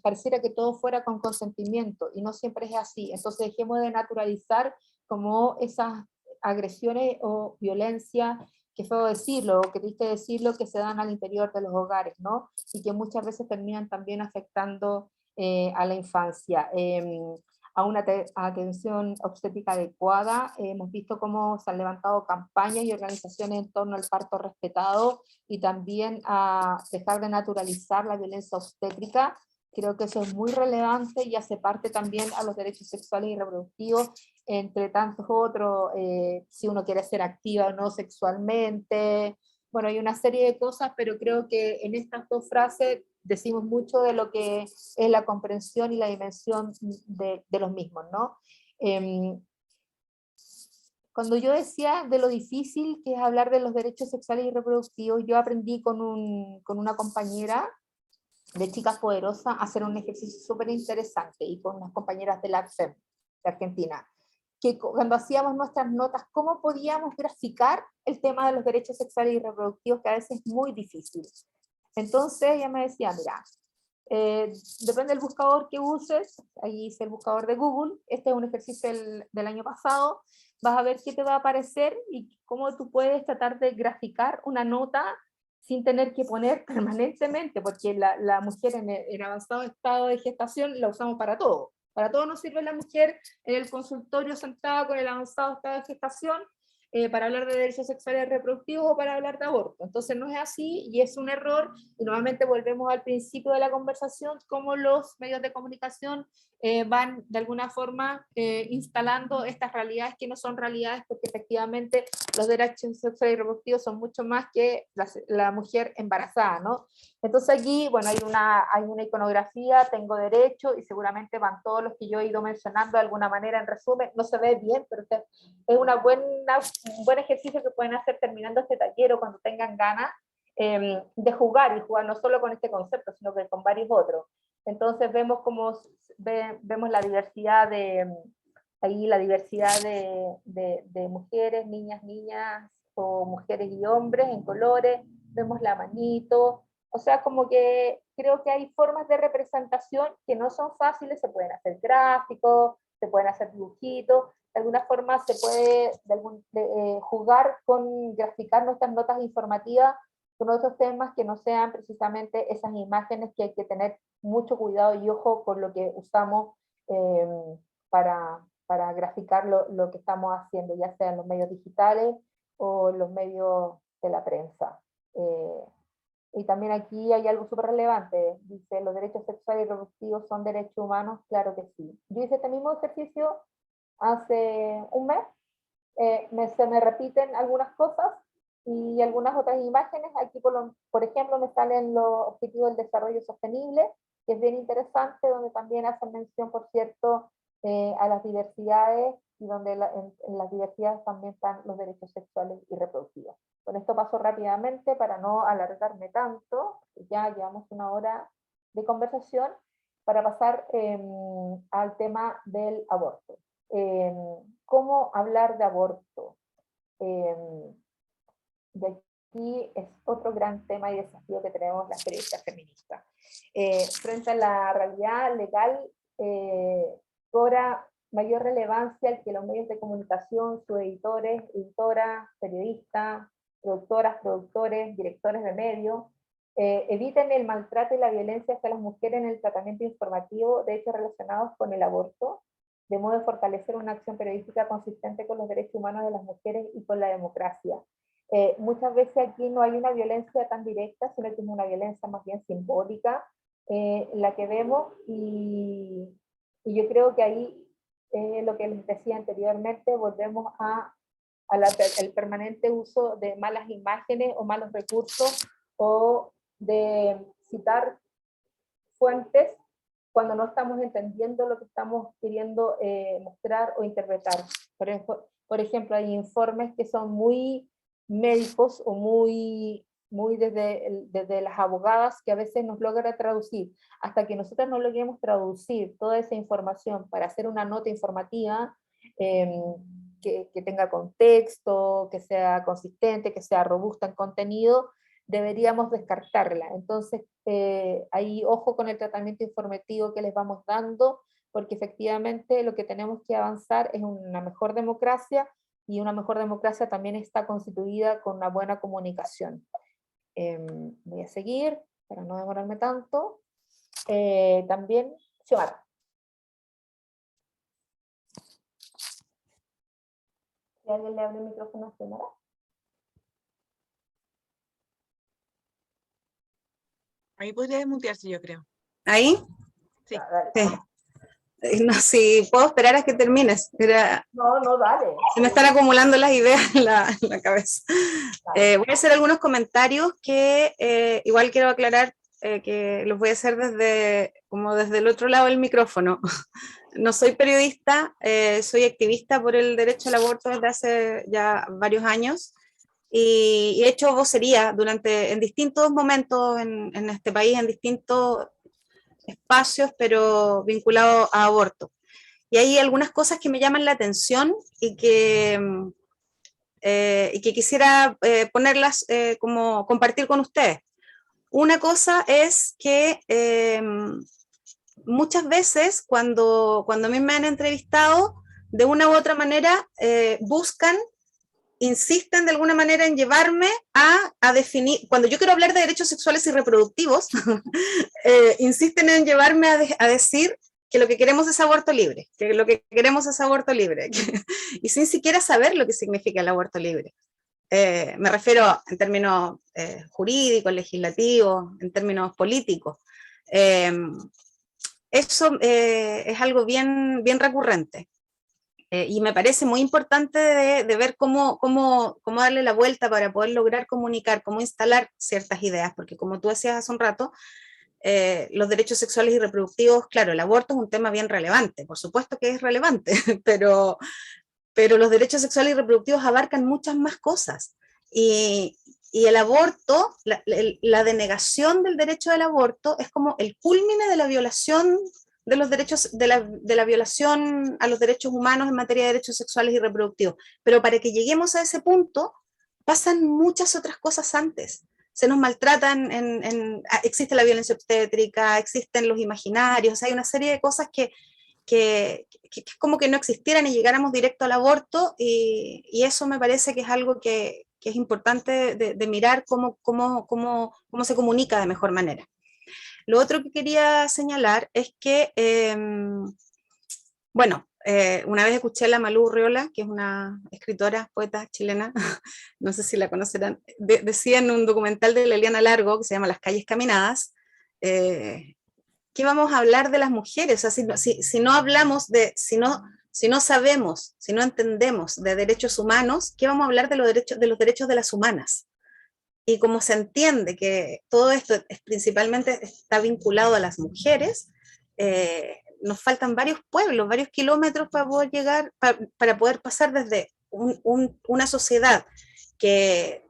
pareciera que todo fuera con consentimiento, y no siempre es así. Entonces dejemos de naturalizar como esas agresiones o violencia, que feo decirlo, o que triste decirlo, que se dan al interior de los hogares, ¿no? Y que muchas veces terminan también afectando a la infancia. A una atención obstétrica adecuada, hemos visto cómo se han levantado campañas y organizaciones en torno al parto respetado, y también a dejar de naturalizar la violencia obstétrica. Creo que eso es muy relevante y hace parte también a los derechos sexuales y reproductivos, entre tantos otros, si uno quiere ser activa o no sexualmente. Bueno, hay una serie de cosas, pero creo que en estas dos frases decimos mucho de lo que es la comprensión y la dimensión de los mismos, ¿no? Cuando yo decía de lo difícil que es hablar de los derechos sexuales y reproductivos, yo aprendí con una compañera de Chicas Poderosas a hacer un ejercicio súper interesante, y con unas compañeras de la ACFEM de Argentina, que cuando hacíamos nuestras notas, cómo podíamos graficar el tema de los derechos sexuales y reproductivos, que a veces es muy difícil. Entonces ella me decía, mira, depende del buscador que uses, ahí hice el buscador de Google, este es un ejercicio del año pasado, vas a ver qué te va a aparecer y cómo tú puedes tratar de graficar una nota sin tener que poner permanentemente, porque la mujer en avanzado estado de gestación la usamos para todo. Para todo nos sirve la mujer en el consultorio sentada con el avanzado estado de gestación, para hablar de derechos sexuales y reproductivos o para hablar de aborto. Entonces no es así, y es un error, y nuevamente volvemos al principio de la conversación, cómo los medios de comunicación van de alguna forma instalando estas realidades que no son realidades, porque efectivamente los derechos sexuales y reproductivos son mucho más que la mujer embarazada, ¿no? Entonces aquí, bueno, hay una iconografía, tengo derecho, y seguramente van todos los que yo he ido mencionando de alguna manera en resumen. No se ve bien, pero es un buen ejercicio que pueden hacer terminando este taller o cuando tengan ganas de jugar, y jugar no solo con este concepto, sino que con varios otros. Entonces vemos vemos la diversidad de mujeres, niñas o mujeres y hombres en colores, vemos la manito, o sea, como que creo que hay formas de representación que no son fáciles, se pueden hacer gráficos, se pueden hacer dibujitos, de alguna forma se puede jugar con graficar nuestras notas informativas con otros temas que no sean precisamente esas imágenes que hay que tener mucho cuidado y ojo con lo que usamos para graficar lo que estamos haciendo, ya sea en los medios digitales o en los medios de la prensa. Y también aquí hay algo súper relevante, dice, ¿los derechos sexuales y reproductivos son derechos humanos? Claro que sí. Yo hice este mismo ejercicio hace un mes, se me repiten algunas cosas y algunas otras imágenes. Aquí, por ejemplo, me salen los objetivos del desarrollo sostenible, que es bien interesante, donde también hacen mención, por cierto, a las diversidades, y donde en las diversidades también están los derechos sexuales y reproductivos. Con esto paso rápidamente para no alargarme tanto, ya llevamos una hora de conversación, para pasar al tema del aborto. ¿Cómo hablar de aborto? De aquí es otro gran tema y desafío que tenemos las periodistas feministas. Frente a la realidad legal, cobra mayor relevancia el que los medios de comunicación, sus editores, editoras, periodistas, productoras, productores, directores de medios, eviten el maltrato y la violencia hacia las mujeres en el tratamiento informativo de hechos relacionados con el aborto, de modo de fortalecer una acción periodística consistente con los derechos humanos de las mujeres y con la democracia. Muchas veces aquí no hay una violencia tan directa, sino que es una violencia más bien simbólica, la que vemos, y yo creo que ahí, lo que les decía anteriormente, volvemos al permanente uso de malas imágenes o malos recursos, o de citar fuentes cuando no estamos entendiendo lo que estamos queriendo mostrar o interpretar. Por ejemplo, hay informes que son muy médicos o muy desde las abogadas, que a veces nos logra traducir. Hasta que nosotros no logremos traducir toda esa información para hacer una nota informativa que tenga contexto, que sea consistente, que sea robusta en contenido, deberíamos descartarla. Entonces, ahí ojo con el tratamiento informativo que les vamos dando, porque efectivamente lo que tenemos que avanzar es una mejor democracia, y una mejor democracia también está constituida con una buena comunicación. Voy a seguir, para no demorarme tanto. También, Xiomara. Si alguien le abre el micrófono a Xiomara.
Ahí podría desmutearse, yo creo.
¿Ahí?
Sí.
No, si puedo esperar a que termines.
No, dale.
Se me están acumulando las ideas en la cabeza. Voy a hacer algunos comentarios que igual quiero aclarar que los voy a hacer desde el otro lado del micrófono. No soy periodista, soy activista por el derecho al aborto desde hace ya varios años, y he hecho vocería en distintos momentos en este país, en distintos espacios, pero vinculados a aborto. Y hay algunas cosas que me llaman la atención y que quisiera ponerlas como compartir con ustedes. Una cosa es que muchas veces cuando a mí me han entrevistado, de una u otra manera insisten de alguna manera en llevarme a definir, cuando yo quiero hablar de derechos sexuales y reproductivos, insisten en llevarme a decir que lo que queremos es aborto libre, y sin siquiera saber lo que significa el aborto libre. Me refiero en términos jurídicos, legislativos, en términos políticos. Eso es algo bien recurrente. Y me parece muy importante de ver cómo darle la vuelta para poder lograr comunicar, cómo instalar ciertas ideas, porque como tú decías hace un rato, los derechos sexuales y reproductivos, claro, el aborto es un tema bien relevante, por supuesto que es relevante, pero los derechos sexuales y reproductivos abarcan muchas más cosas, y el aborto, la denegación del derecho al aborto es como el cúlmine de la violación de los derechos, de la violación a los derechos humanos en materia de derechos sexuales y reproductivos. Pero para que lleguemos a ese punto, pasan muchas otras cosas antes. Se nos maltratan, existe la violencia obstétrica, existen los imaginarios, hay una serie de cosas que es como que no existieran y llegáramos directo al aborto, y eso me parece que es algo que
que es importante de mirar cómo se comunica de mejor manera. Lo otro que quería señalar es que, una vez escuché a la Malú Urriola, que es una escritora, poeta chilena, no sé si la conocerán, decía en un documental de Leliana Largo, que se llama Las calles caminadas, que vamos a hablar de las mujeres, o sea, si no hablamos si no sabemos, si no entendemos de derechos humanos, ¿qué vamos a hablar de los derechos de las humanas? Y como se entiende que todo esto principalmente está vinculado a las mujeres, nos faltan varios pueblos, varios kilómetros para poder llegar, para poder pasar desde una sociedad que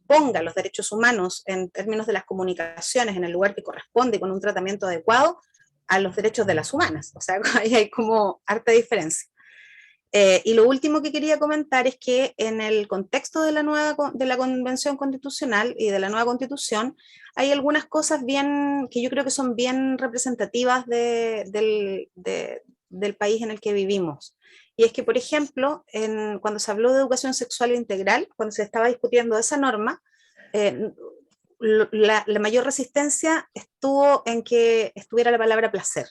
ponga los derechos humanos en términos de las comunicaciones en el lugar que corresponde y con un tratamiento adecuado a los derechos de las humanas. O sea, ahí hay como harta diferencia. Y lo último que quería comentar es que en el contexto de la Convención Constitucional y de la nueva Constitución hay algunas cosas que yo creo que son bien representativas del país en el que vivimos. Y es que, por ejemplo, cuando se habló de educación sexual integral, cuando se estaba discutiendo esa norma, la mayor resistencia estuvo en que estuviera la palabra placer.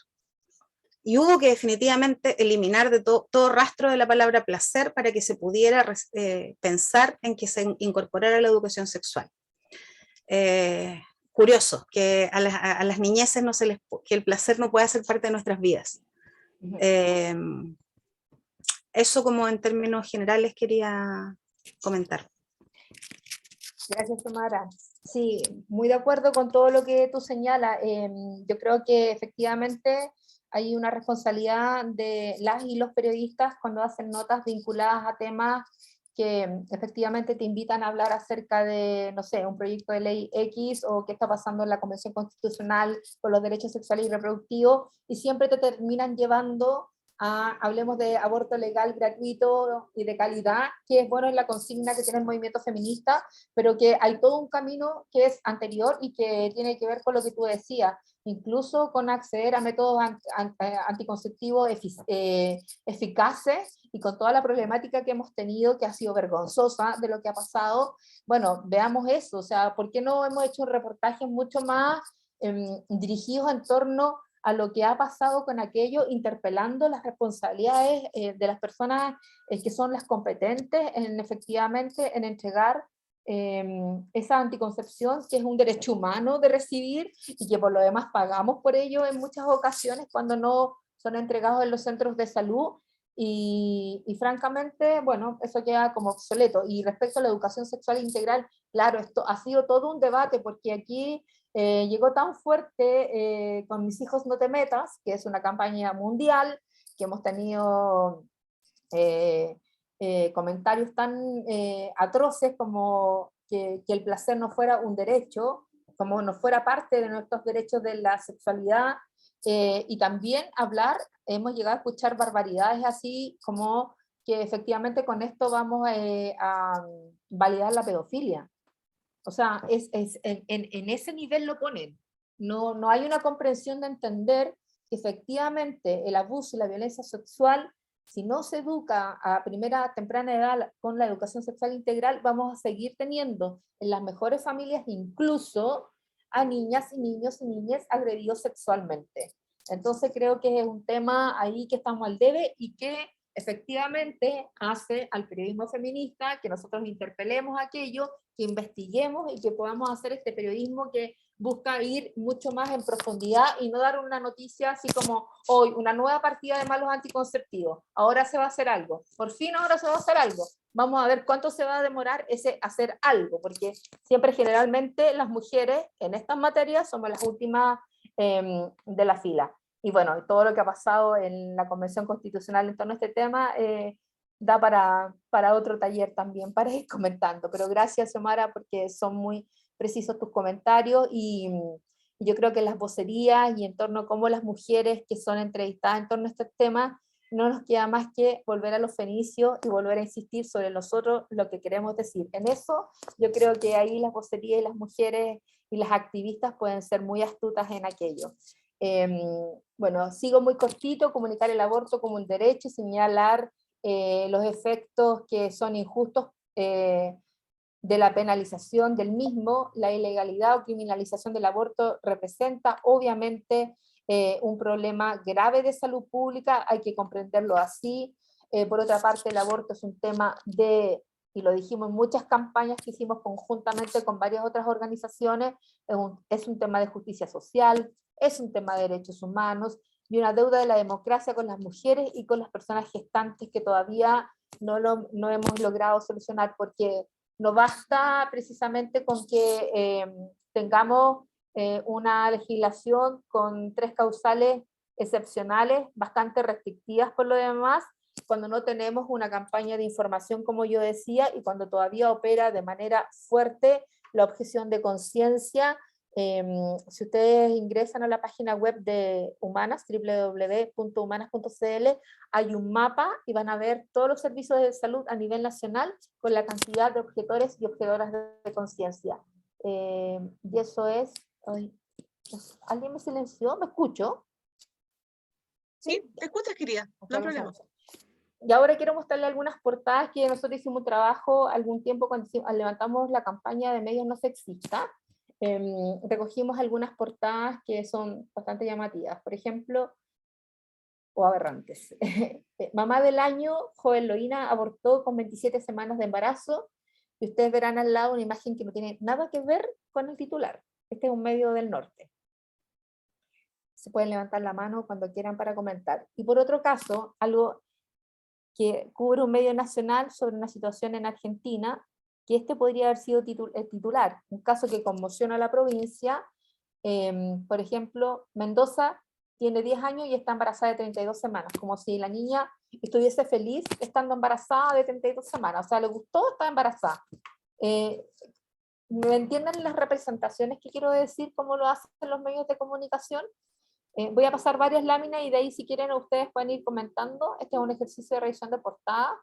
Y hubo que definitivamente eliminar de todo rastro de la palabra placer para que se pudiera pensar en que se incorporara la educación sexual. Curioso que a las niñeces que el placer no pueda ser parte de nuestras vidas. Eso como en términos generales quería comentar.
Gracias, Xiomara. Sí, muy de acuerdo con todo lo que tú señalas. Yo creo que efectivamente hay una responsabilidad de las y los periodistas cuando hacen notas vinculadas a temas que efectivamente te invitan a hablar acerca de, no sé, un proyecto de ley X o qué está pasando en la Convención Constitucional con los derechos sexuales y reproductivos, y siempre te terminan llevando hablemos de aborto legal, gratuito y de calidad, que es bueno en la consigna que tiene el movimiento feminista, pero que hay todo un camino que es anterior y que tiene que ver con lo que tú decías, incluso con acceder a métodos anticonceptivos eficaces, y con toda la problemática que hemos tenido, que ha sido vergonzosa de lo que ha pasado. Bueno, veamos eso, o sea, ¿por qué no hemos hecho reportajes mucho más dirigidos en torno a lo que ha pasado con aquello, interpelando las responsabilidades de las personas que son las competentes en efectivamente en entregar esa anticoncepción, que es un derecho humano de recibir y que por lo demás pagamos por ello en muchas ocasiones cuando no son entregados en los centros de salud? Y francamente, bueno, eso queda como obsoleto. Y respecto a la educación sexual integral, claro, esto ha sido todo un debate, porque aquí llegó tan fuerte con Mis hijos no te metas, que es una campaña mundial, que hemos tenido comentarios tan atroces como que el placer no fuera un derecho, como no fuera parte de nuestros derechos de la sexualidad, y también hemos llegado a escuchar barbaridades así como que efectivamente con esto vamos a validar la pedofilia. O sea, en ese nivel lo ponen. No hay una comprensión de entender que efectivamente el abuso y la violencia sexual, si no se educa a temprana edad con la educación sexual integral, vamos a seguir teniendo en las mejores familias incluso a niñas y niños y niñas agredidos sexualmente. Entonces creo que es un tema ahí que estamos al debe y que efectivamente hace al periodismo feminista que nosotros interpelemos aquello, que investiguemos y que podamos hacer este periodismo que busca ir mucho más en profundidad y no dar una noticia así como hoy, una nueva partida de malos anticonceptivos, ahora se va a hacer algo, por fin ahora se va a hacer algo, vamos a ver cuánto se va a demorar ese hacer algo, porque siempre generalmente las mujeres en estas materias somos las últimas de la fila. Y bueno, todo lo que ha pasado en la Convención Constitucional en torno a este tema da para otro taller también, para ir comentando. Pero gracias, Xiomara, porque son muy precisos tus comentarios y yo creo que las vocerías y en torno a cómo las mujeres que son entrevistadas en torno a este tema, no nos queda más que volver a los fenicios y volver a insistir sobre nosotros lo que queremos decir. En eso yo creo que ahí las vocerías y las mujeres y las activistas pueden ser muy astutas en aquello. Bueno, sigo muy cortito: comunicar el aborto como un derecho y señalar los efectos que son injustos de la penalización del mismo, la ilegalidad o criminalización del aborto representa obviamente un problema grave de salud pública, hay que comprenderlo así. Por otra parte, el aborto es un tema y lo dijimos en muchas campañas que hicimos conjuntamente con varias otras organizaciones, es un tema de justicia social, es un tema de derechos humanos y una deuda de la democracia con las mujeres y con las personas gestantes que todavía no hemos logrado solucionar, porque no basta precisamente con que tengamos una legislación con 3 causales excepcionales, bastante restrictivas por lo demás, cuando no tenemos una campaña de información, como yo decía, y cuando todavía opera de manera fuerte la objeción de conciencia. Si ustedes ingresan a la página web de Humanas, www.humanas.cl, hay un mapa y van a ver todos los servicios de salud a nivel nacional con la cantidad de objetores y objedoras de conciencia. Y eso es... Ay, ¿alguien me silenció? ¿Me escucho?
Sí, te escuchas, querida, no hay problema.
Y ahora quiero mostrarle algunas portadas que nosotros hicimos un trabajo algún tiempo cuando levantamos la campaña de medios no sexistas. Recogimos algunas portadas que son bastante llamativas, por ejemplo, o aberrantes. Mamá del año, joven Loína abortó con 27 semanas de embarazo, y ustedes verán al lado una imagen que no tiene nada que ver con el titular. Este es un medio del norte. Se pueden levantar la mano cuando quieran para comentar. Y por otro caso, algo que cubre un medio nacional sobre una situación en Argentina, que este podría haber sido el titular, un caso que conmociona a la provincia. Por ejemplo, Mendoza tiene 10 años y está embarazada de 32 semanas, como si la niña estuviese feliz estando embarazada de 32 semanas, o sea, le gustó estar embarazada. ¿Me entienden las representaciones que quiero decir, cómo lo hacen los medios de comunicación? Voy a pasar varias láminas y de ahí, si quieren, ustedes pueden ir comentando. Este es un ejercicio de revisión de portada.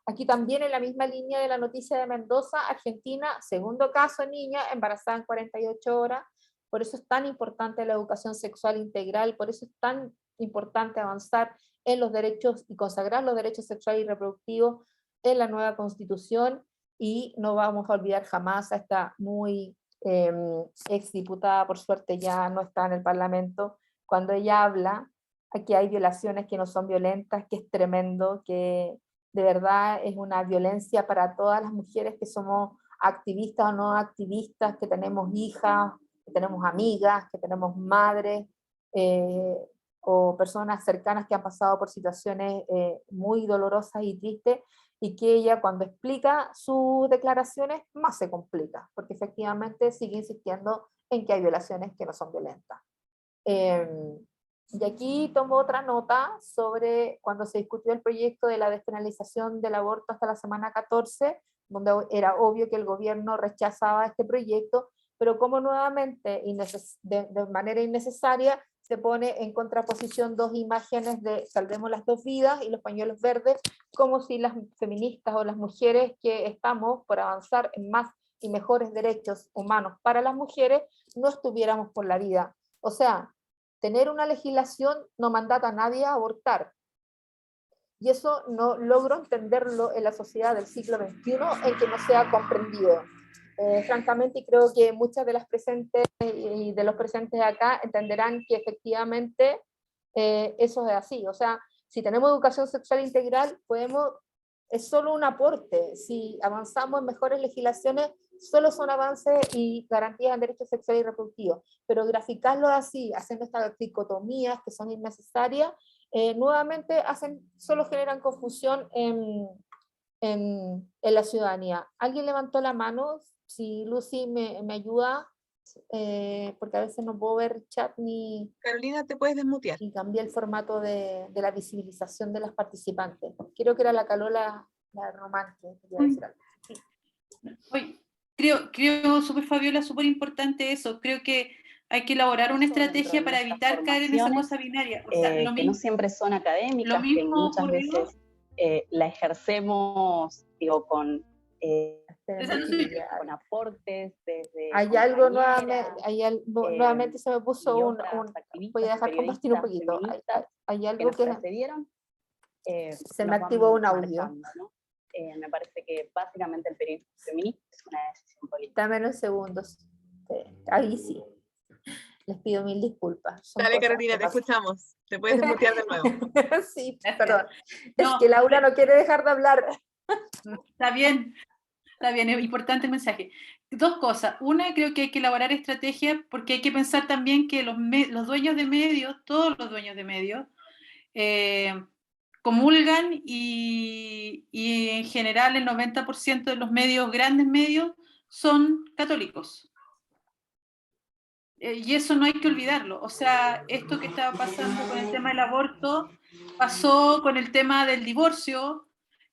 Aquí también en la misma línea de la noticia de Mendoza, Argentina, segundo caso, niña embarazada en 48 horas. Por eso es tan importante la educación sexual integral, por eso es tan importante avanzar en los derechos y consagrar los derechos sexuales y reproductivos en la nueva Constitución. Y no vamos a olvidar jamás a esta muy exdiputada, por suerte ya no está en el Parlamento, cuando ella habla, que hay violaciones que no son violentas, que es tremendo, que de verdad es una violencia para todas las mujeres que somos activistas o no activistas, que tenemos hijas, que tenemos amigas, que tenemos madres, o personas cercanas que han pasado por situaciones muy dolorosas y tristes, y que ella cuando explica sus declaraciones más se complica, porque efectivamente sigue insistiendo en que hay violaciones que no son violentas. Y aquí tomo otra nota sobre cuando se discutió el proyecto de la despenalización del aborto hasta la semana 14, donde era obvio que el gobierno rechazaba este proyecto, pero como nuevamente de manera innecesaria se pone en contraposición 2 imágenes de Salvemos las 2 vidas y los pañuelos verdes, como si las feministas o las mujeres que estamos por avanzar en más y mejores derechos humanos para las mujeres no estuviéramos por la vida. O sea, tener una legislación no mandata a nadie a abortar. Y eso no logro entenderlo en la sociedad del siglo XXI en que no sea comprendido. Francamente, y creo que muchas de las presentes y de los presentes acá entenderán que efectivamente eso es así. O sea, si tenemos educación sexual integral, es solo un aporte. Si avanzamos en mejores legislaciones, solo son avances y garantías en derechos sexuales y reproductivos. Pero graficarlo así, haciendo estas dicotomías que son innecesarias, nuevamente solo generan confusión en la ciudadanía. ¿Alguien levantó la mano? Si Lucy me ayuda, porque a veces no puedo ver chat ni...
Carolina, te puedes desmutear.
Y cambié el formato de la visibilización de las participantes. Creo que era la Carola, la Román, que quería decir algo. Sí.
Oye, creo súper, Fabiola, súper importante eso. Creo que hay que elaborar una estrategia para evitar caer en esa cosa binaria. O sea,
que no siempre son académicas, que muchas veces la ejercemos, digo, con aportes desde...
Hay algo nuevamente se me puso voy a dejar compartir un poquito. Hay algo que
precedieron,
se me activó un audio.
¿no? Me parece que básicamente el periodismo feminista es una decisión política.
Dame unos segundos. Ahí sí. Les pido mil disculpas. Son
Dale,
cosas
Carolina,
que
te
pasan.
escuchamos. Te puedes desmutear de nuevo.
Sí, perdón. Es
No,
que Laura no quiere dejar de hablar.
está bien, es importante el mensaje. Dos cosas. Una, creo que hay que elaborar estrategias porque hay que pensar también que los dueños de medios, todos los dueños de medios, comulgan y en general el 90% de los medios, grandes medios, son católicos. Y eso no hay que olvidarlo. O sea, esto que estaba pasando con el tema del aborto, pasó con el tema del divorcio,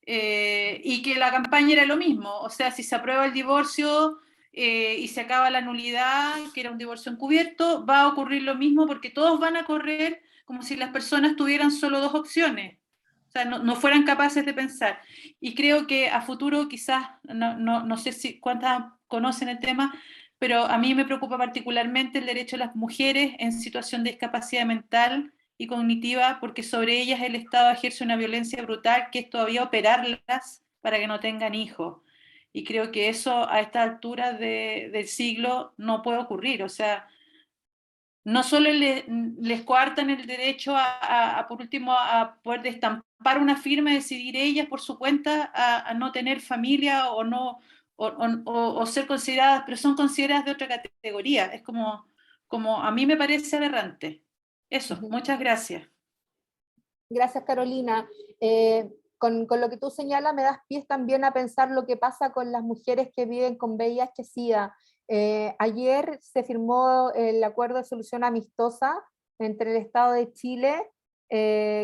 y que la campaña era lo mismo. O sea, si se aprueba el divorcio y se acaba la nulidad, que era un divorcio encubierto, va a ocurrir lo mismo porque todos van a correr como si las personas tuvieran solo dos opciones. O sea, no fueran capaces de pensar. Y creo que a futuro quizás, no sé si cuántas conocen el tema, pero a mí me preocupa particularmente el derecho de las mujeres en situación de discapacidad mental y cognitiva, porque sobre ellas el Estado ejerce una violencia brutal que es todavía operarlas para que no tengan hijos. Y creo que eso a esta altura del siglo no puede ocurrir. O sea, no solo les coartan el derecho por último, a poder estampar una firma y decidir ellas por su cuenta a no tener familia o no, o ser consideradas, pero son consideradas de otra categoría. Es como a mí me parece aberrante. Eso, muchas gracias.
Gracias, Carolina. Con lo que tú señalas me das pies también a pensar lo que pasa con las mujeres que viven con VIH-Sida. Ayer se firmó el acuerdo de solución amistosa entre el Estado de Chile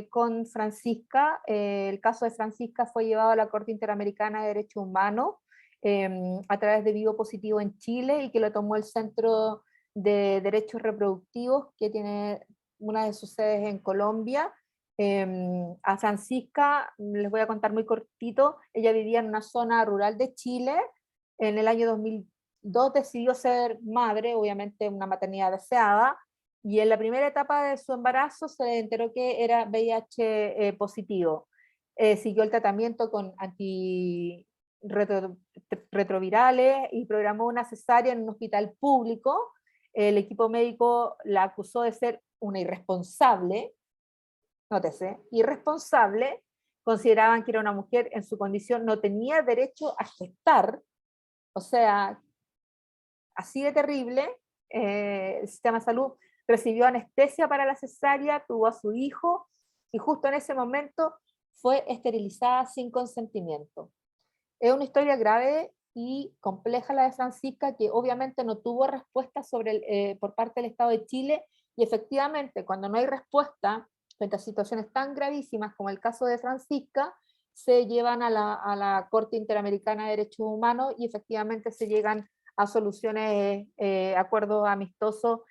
con Francisca. El caso de Francisca fue llevado a la Corte Interamericana de Derechos Humanos a través de Vivo Positivo en Chile, y que lo tomó el Centro de Derechos Reproductivos, que tiene una de sus sedes en Colombia. A Francisca, les voy a contar muy cortito, ella vivía en una zona rural de Chile. En el año 2002 decidió ser madre, obviamente una maternidad deseada, y en la primera etapa de su embarazo se enteró que era VIH positivo. Siguió el tratamiento con antirretrovirales y programó una cesárea en un hospital público. El equipo médico la acusó de ser una irresponsable, nótese, irresponsable. Consideraban que era una mujer en su condición, no tenía derecho a gestar. O sea, así de terrible. El sistema de salud recibió anestesia para la cesárea, tuvo a su hijo, y justo en ese momento fue esterilizada sin consentimiento. Es una historia grave y compleja la de Francisca, que obviamente no tuvo respuesta por parte del Estado de Chile, y efectivamente cuando no hay respuesta frente a situaciones tan gravísimas como el caso de Francisca, se llevan a la Corte Interamericana de Derechos Humanos y efectivamente se llegan a soluciones, acuerdos amistosos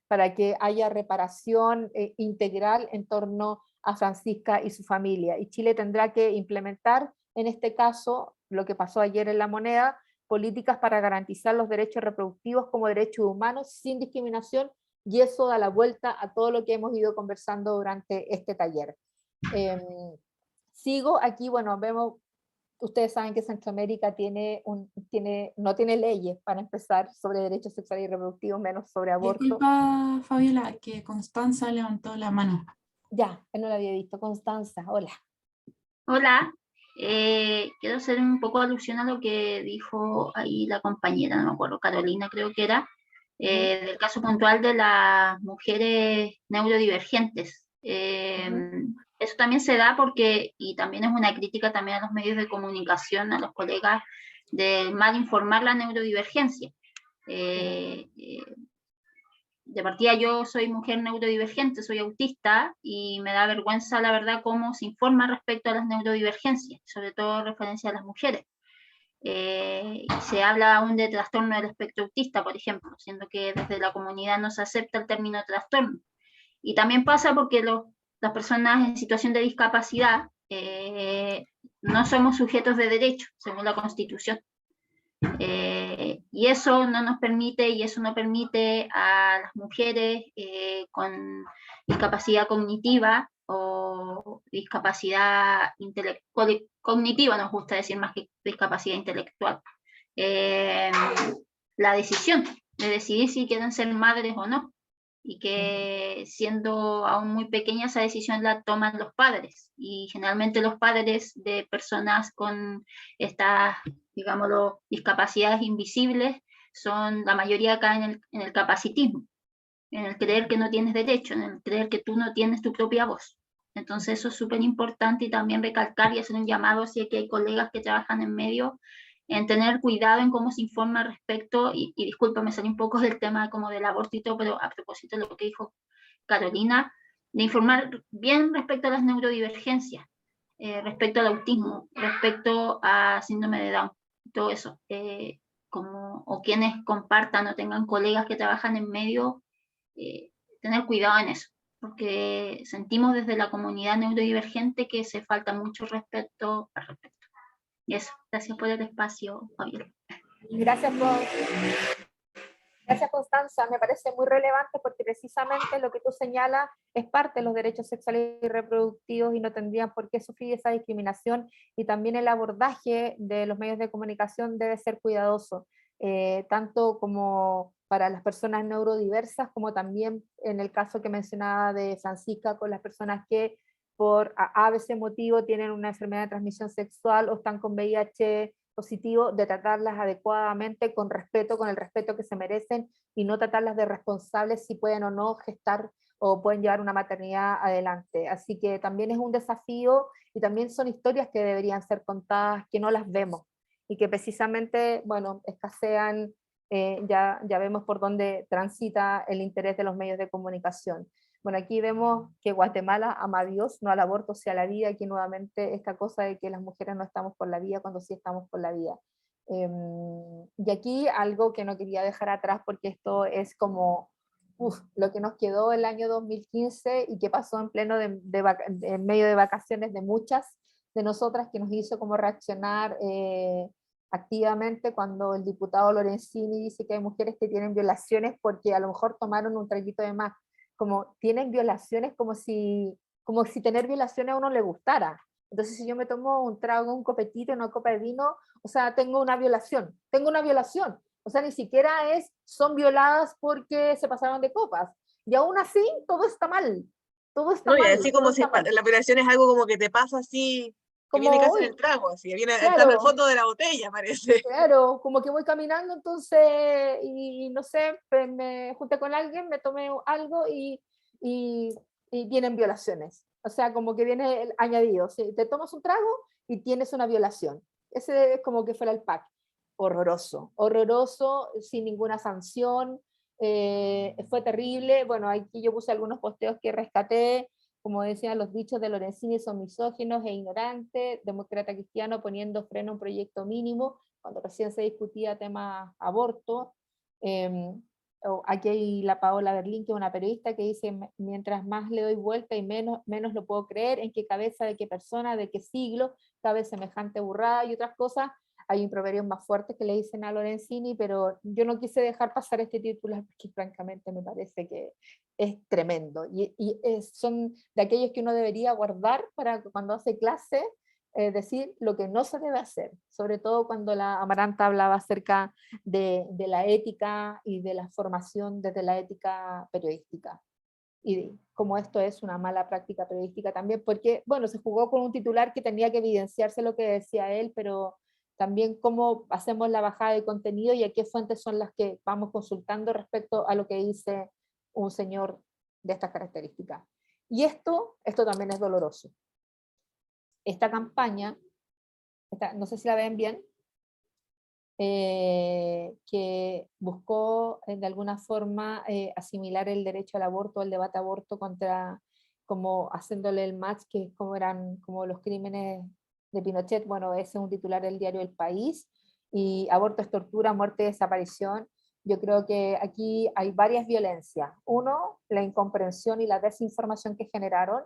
para que haya reparación integral en torno a Francisca y su familia. Y Chile tendrá que implementar, en este caso, lo que pasó ayer en La Moneda, políticas para garantizar los derechos reproductivos como derechos humanos sin discriminación, y eso da la vuelta a todo lo que hemos ido conversando durante este taller. Sigo aquí, bueno, vemos, ustedes saben que Centroamérica no tiene leyes, para empezar, sobre derechos sexuales y reproductivos, menos sobre aborto.
Disculpa, Fabiola, que Constanza levantó la mano.
Ya, no la había visto. Constanza, hola.
Hola, quiero hacer un poco alusión a lo que dijo ahí la compañera, no me acuerdo, Carolina creo que era, del caso puntual de las mujeres neurodivergentes. Eso también se da porque, y también es una crítica también a los medios de comunicación, a los colegas, de mal informar la neurodivergencia. De partida yo soy mujer neurodivergente, soy autista, y me da vergüenza la verdad cómo se informa respecto a las neurodivergencias, sobre todo en referencia a las mujeres. Y se habla aún de trastorno del espectro autista, por ejemplo, siendo que desde la comunidad no se acepta el término trastorno. Y también pasa porque las personas en situación de discapacidad no somos sujetos de derecho, según la Constitución. Y eso no nos permite, y eso no permite a las mujeres con discapacidad cognitiva o discapacidad cognitiva, nos gusta decir más que discapacidad intelectual. La decisión de decidir si quieren ser madres o no, y que siendo aún muy pequeña esa decisión la toman los padres, y generalmente los padres de personas con estas, digámoslo, discapacidades invisibles son, la mayoría caen en el capacitismo, en el creer que no tienes derecho, en el creer que tú no tienes tu propia voz. Entonces eso es súper importante, y también recalcar y hacer un llamado si que hay colegas que trabajan en medio, en tener cuidado en cómo se informa al respecto, y disculpa, me salí un poco del tema como del aborto y todo, pero a propósito de lo que dijo Carolina, de informar bien respecto a las neurodivergencias, respecto al autismo, respecto a síndrome de Down, todo eso, o quienes compartan o tengan colegas que trabajan en medio, tener cuidado en eso, porque sentimos desde la comunidad neurodivergente que se falta mucho respeto al respecto. Y eso, gracias por el espacio, Javier.
Gracias, Constanza. Me parece muy relevante porque precisamente lo que tú señalas es parte de los derechos sexuales y reproductivos y no tendrían por qué sufrir esa discriminación, y también el abordaje de los medios de comunicación debe ser cuidadoso, tanto como para las personas neurodiversas, como también en el caso que mencionaba de Francisca, con las personas que por a veces motivo tienen una enfermedad de transmisión sexual o están con VIH positivo, de tratarlas adecuadamente, con respeto, con el respeto que se merecen, y no tratarlas de responsables si pueden o no gestar o pueden llevar una maternidad adelante. Así que también es un desafío, y también son historias que deberían ser contadas, que no las vemos, y que precisamente, bueno, escasean, ya vemos por dónde transita el interés de los medios de comunicación. Bueno, aquí vemos que Guatemala ama a Dios, no al aborto, sino a la vida. Aquí nuevamente esta cosa de que las mujeres no estamos por la vida cuando sí estamos por la vida. Y aquí algo que no quería dejar atrás, porque esto es como lo que nos quedó el año 2015 y que pasó en pleno en medio de vacaciones de muchas de nosotras, que nos hizo como reaccionar activamente cuando el diputado Lorenzini dice que hay mujeres que tienen violaciones porque a lo mejor tomaron un traguito de más. Como tienen violaciones como si tener violaciones a uno le gustara. Entonces si yo me tomo un trago, un copetito, una copa de vino, o sea, tengo una violación. O sea, ni siquiera son violadas porque se pasaron de copas. Y aún así, todo está mal. Todo está
No, y
mal.
así como si la violación es algo como que te pasa así, que
Como
viene casi en
hoy,
el trago, así, que viene
claro,
entrando el fondo de la botella, parece.
claro, como que voy caminando, entonces, y no sé, me junté con alguien, me tomé algo y vienen violaciones. O sea, como que viene el añadido. ¿Sí? Te tomas un trago y tienes una violación. Ese es como que fuera el pack. Horroroso, horroroso, sin ninguna sanción. Fue terrible. Bueno, aquí yo puse algunos posteos que rescaté. Como decían, los dichos de Lorenzini son misóginos e ignorantes. Demócrata cristiano poniendo freno a un proyecto mínimo cuando recién se discutía tema aborto. Aquí hay la Paola Berlín, que es una periodista, que dice: mientras más le doy vuelta y menos lo puedo creer, en qué cabeza, de qué persona, de qué siglo cabe semejante burrada, y otras cosas. Hay improperios más fuertes que le dicen a Lorenzini, pero yo no quise dejar pasar este titular porque francamente me parece que es tremendo, y son de aquellos que uno debería guardar para cuando hace clase, decir lo que no se debe hacer, sobre todo cuando la Amaranta hablaba acerca de la ética y de la formación desde la ética periodística, y como esto es una mala práctica periodística también, porque, bueno, se jugó con un titular que tenía que evidenciarse lo que decía él, pero también cómo hacemos la bajada de contenido y a qué fuentes son las que vamos consultando respecto a lo que dice un señor de estas características. Y esto también es doloroso. Esta campaña, no sé si la ven bien, que buscó de alguna forma asimilar el derecho al aborto, el debate aborto, como haciéndole el match, que como eran como los crímenes de Pinochet. Bueno, ese es un titular del diario El País, y aborto es tortura, muerte, desaparición. Yo creo que aquí hay varias violencias. Uno, la incomprensión y la desinformación que generaron.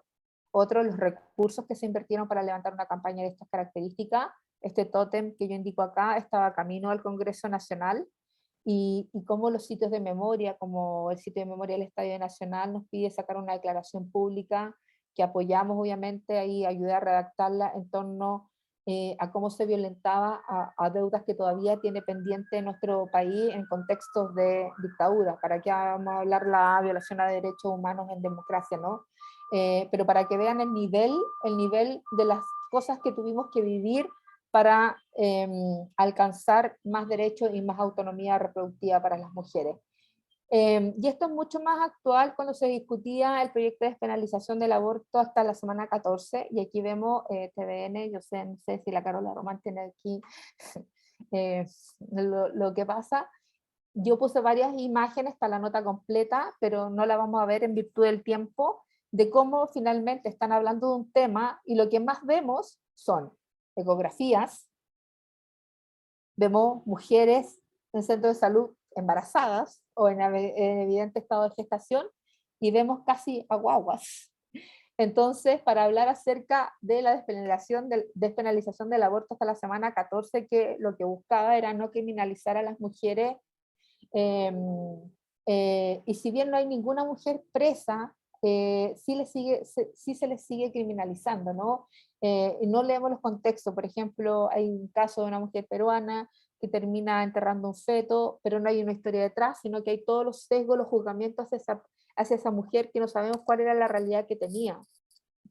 Otro, los recursos que se invirtieron para levantar una campaña de estas características. Este tótem que yo indico acá estaba camino al Congreso Nacional, y cómo los sitios de memoria, como el sitio de memoria del Estadio Nacional, nos pide sacar una declaración pública que apoyamos obviamente, ahí ayudé a redactarla en torno a cómo se violentaba a deudas que todavía tiene pendiente nuestro país en contextos de dictadura. ¿Para qué vamos a hablar la violación a derechos humanos en democracia, no? Pero para que vean el nivel de las cosas que tuvimos que vivir para alcanzar más derechos y más autonomía reproductiva para las mujeres. Y esto es mucho más actual cuando se discutía el proyecto de despenalización del aborto hasta la semana 14, y aquí vemos TVN, yo sé, no sé si la Carola Román tiene aquí lo que pasa. Yo puse varias imágenes para la nota completa, pero no la vamos a ver en virtud del tiempo, de cómo finalmente están hablando de un tema, y lo que más vemos son ecografías, vemos mujeres en centros de salud embarazadas o en evidente estado de gestación, y vemos casi a guaguas. Entonces, para hablar acerca de la despenalización del aborto hasta la semana 14, que lo que buscaba era no criminalizar a las mujeres, y si bien no hay ninguna mujer presa, sí se les sigue criminalizando, ¿no? No leemos los contextos. Por ejemplo, hay un caso de una mujer peruana que termina enterrando un feto, pero no hay una historia detrás, sino que hay todos los sesgos, los juzgamientos hacia esa mujer, que no sabemos cuál era la realidad que tenía.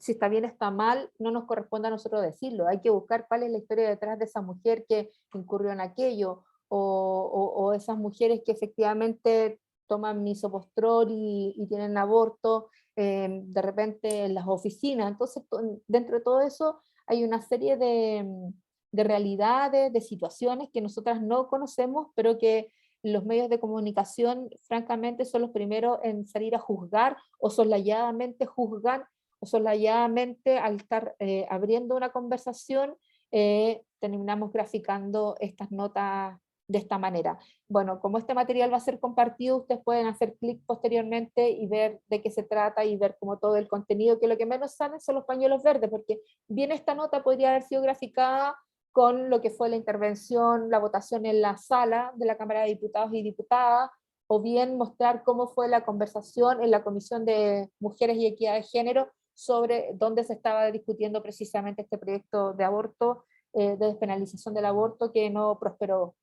Si está bien o está mal, no nos corresponde a nosotros decirlo. Hay que buscar cuál es la historia detrás de esa mujer que incurrió en aquello, o esas mujeres que efectivamente toman misopostrol y tienen aborto, de repente en las oficinas. Entonces, dentro de todo eso hay una serie de realidades, de situaciones que nosotras no conocemos, pero que los medios de comunicación, francamente, son los primeros en salir a juzgar, o soslayadamente juzgan, o soslayadamente al estar abriendo una conversación, terminamos graficando estas notas de esta manera. Bueno, como este material va a ser compartido, ustedes pueden hacer clic posteriormente y ver de qué se trata, y ver como todo el contenido, que lo que menos saben son los pañuelos verdes, porque bien esta nota podría haber sido graficada con lo que fue la intervención, la votación en la sala de la Cámara de Diputados y Diputadas, o bien mostrar cómo fue la conversación en la Comisión de Mujeres y Equidad de Género, sobre dónde se estaba discutiendo precisamente este proyecto de aborto, de despenalización del aborto, que no prosperó.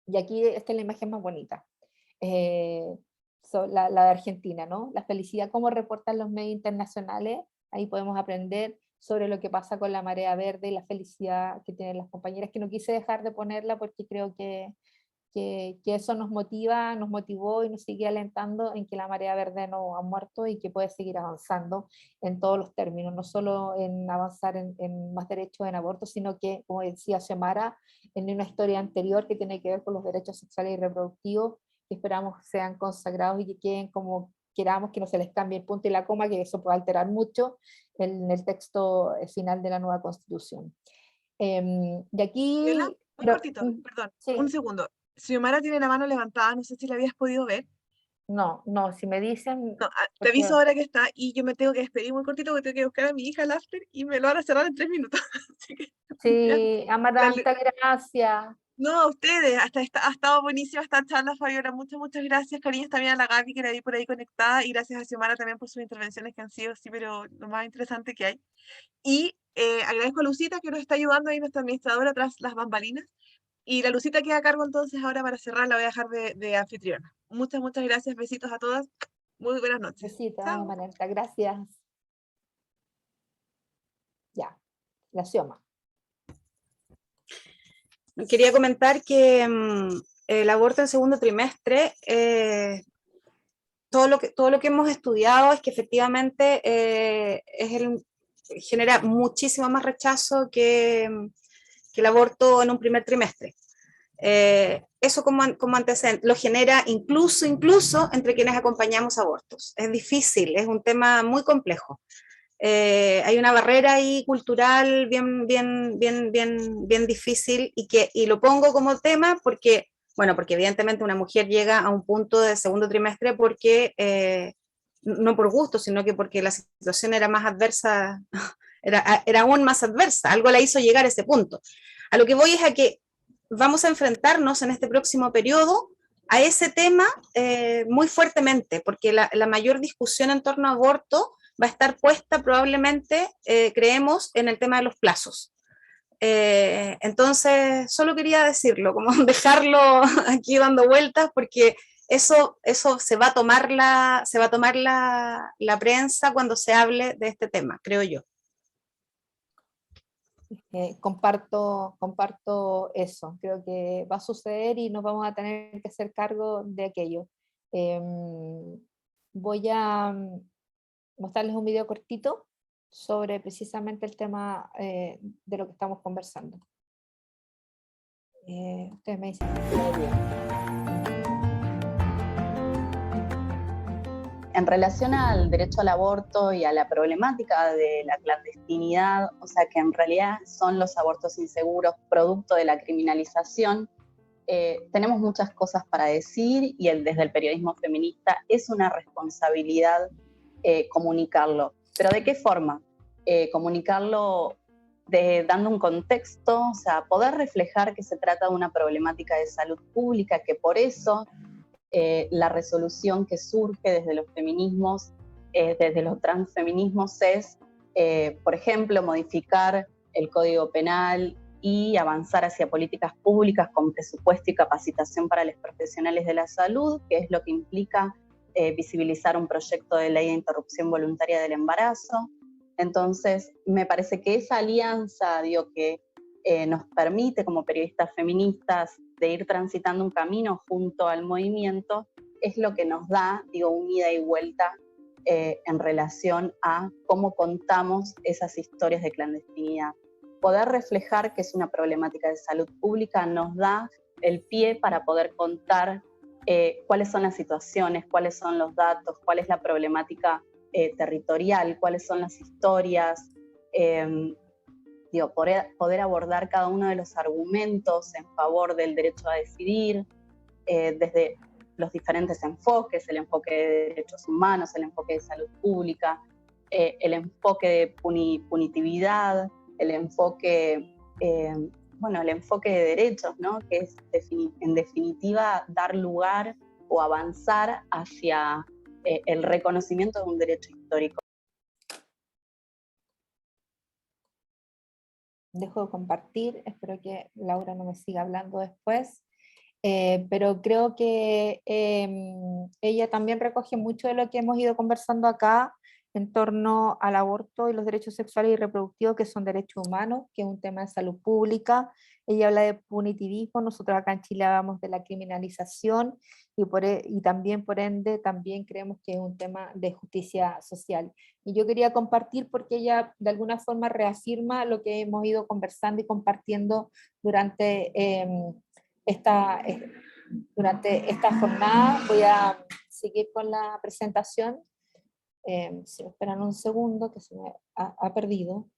Y aquí esta es la imagen más bonita, la de Argentina, ¿no? La felicidad, como reportan los medios internacionales. Ahí podemos aprender sobre lo que pasa con la marea verde y la felicidad que tienen las compañeras, que no quise dejar de ponerla porque creo que eso nos motivó y nos sigue alentando en que la marea verde no ha muerto y que puede seguir avanzando en todos los términos, no solo en avanzar en más derechos en aborto, sino que, como decía Xiomara, en una historia anterior que tiene que ver con los derechos sexuales y reproductivos, que esperamos sean consagrados y que queden como queramos, que no se les cambie el punto y la coma, que eso puede alterar mucho en el texto final de la nueva Constitución. De aquí...
Un cortito, perdón,
sí.
Un segundo. Xiomara tiene la mano levantada, no sé si la habías podido ver.
No, si me dicen...
No, te aviso ahora que está, y yo me tengo que despedir muy cortito porque tengo que buscar a mi hija al after y me lo van a cerrar en 3 minutos. Así que,
sí, Amaranta, gracias.
No, a ustedes, ha estado buenísima esta charla, Fabiola, muchas gracias, cariños también a la Gaby, que la vi por ahí conectada, y gracias a Xiomara también por sus intervenciones, que han sido, sí, pero lo más interesante que hay. Y agradezco a Lucita, que nos está ayudando ahí, nuestra administradora, tras las bambalinas, y la Lucita queda a cargo entonces ahora para cerrar, la voy a dejar de anfitriona. Muchas gracias, besitos a todas, muy buenas noches.
Besitos, Amaranta, gracias. Ya, la Xioma.
Quería comentar que el aborto en segundo trimestre, todo lo que hemos estudiado es que efectivamente genera muchísimo más rechazo que el aborto en un primer trimestre. Eso como antecedente lo genera incluso entre quienes acompañamos abortos. Es difícil, es un tema muy complejo. Hay una barrera ahí cultural bien difícil, y lo pongo como tema porque evidentemente una mujer llega a un punto de segundo trimestre porque, no por gusto, sino que porque la situación era más adversa, era aún más adversa, algo la hizo llegar a ese punto. A lo que voy es a que vamos a enfrentarnos en este próximo periodo a ese tema muy fuertemente, porque la mayor discusión en torno a aborto va a estar puesta probablemente, creemos, en el tema de los plazos. Entonces, solo quería decirlo, como dejarlo aquí dando vueltas, porque eso se va a tomar la prensa cuando se hable de este tema, creo yo.
Comparto eso, creo que va a suceder y nos vamos a tener que hacer cargo de aquello. Voy a mostrarles un video cortito sobre precisamente el tema de lo que estamos conversando. Ustedes me dicen.
En relación al derecho al aborto y a la problemática de la clandestinidad, o sea que en realidad son los abortos inseguros producto de la criminalización, tenemos muchas cosas para decir y desde el periodismo feminista es una responsabilidad comunicarlo. ¿Pero de qué forma? Comunicarlo dando un contexto, o sea, poder reflejar que se trata de una problemática de salud pública, que por eso la resolución que surge desde los feminismos, desde los transfeminismos es, por ejemplo, modificar el Código Penal y avanzar hacia políticas públicas con presupuesto y capacitación para los profesionales de la salud, que es lo que implica visibilizar un proyecto de ley de interrupción voluntaria del embarazo. Entonces, me parece que esa alianza, que nos permite como periodistas feministas de ir transitando un camino junto al movimiento, es lo que nos da, un ida y vuelta en relación a cómo contamos esas historias de clandestinidad. Poder reflejar que es una problemática de salud pública nos da el pie para poder contar cuáles son las situaciones, cuáles son los datos, cuál es la problemática territorial, cuáles son las historias, poder abordar cada uno de los argumentos en favor del derecho a decidir, desde los diferentes enfoques, el enfoque de derechos humanos, el enfoque de salud pública, el enfoque de punitividad, el enfoque de derechos, ¿no? Que es en definitiva dar lugar o avanzar hacia el reconocimiento de un derecho histórico.
Dejo de compartir, espero que Laura no me siga hablando después, pero creo que ella también recoge mucho de lo que hemos ido conversando acá en torno al aborto y los derechos sexuales y reproductivos, que son derechos humanos, que es un tema de salud pública. Ella habla de punitivismo, nosotros acá en Chile hablamos de la criminalización y también, por ende, también creemos que es un tema de justicia social. Y yo quería compartir porque ella de alguna forma reafirma lo que hemos ido conversando y compartiendo durante esta jornada. Voy a seguir con la presentación. Si me esperan un segundo, que se me ha perdido.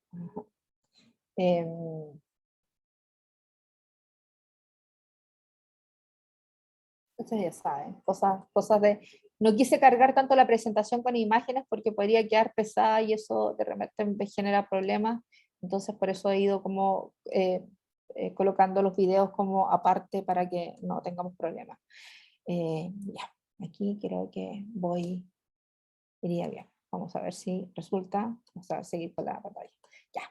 Ustedes ya saben, cosas de... No quise cargar tanto la presentación con imágenes porque podría quedar pesada y eso de repente me genera problemas. Entonces por eso he ido como colocando los videos como aparte para que no tengamos problemas. Ya, aquí creo que iría bien. Vamos a ver si resulta. Vamos a seguir con la pantalla. Ya.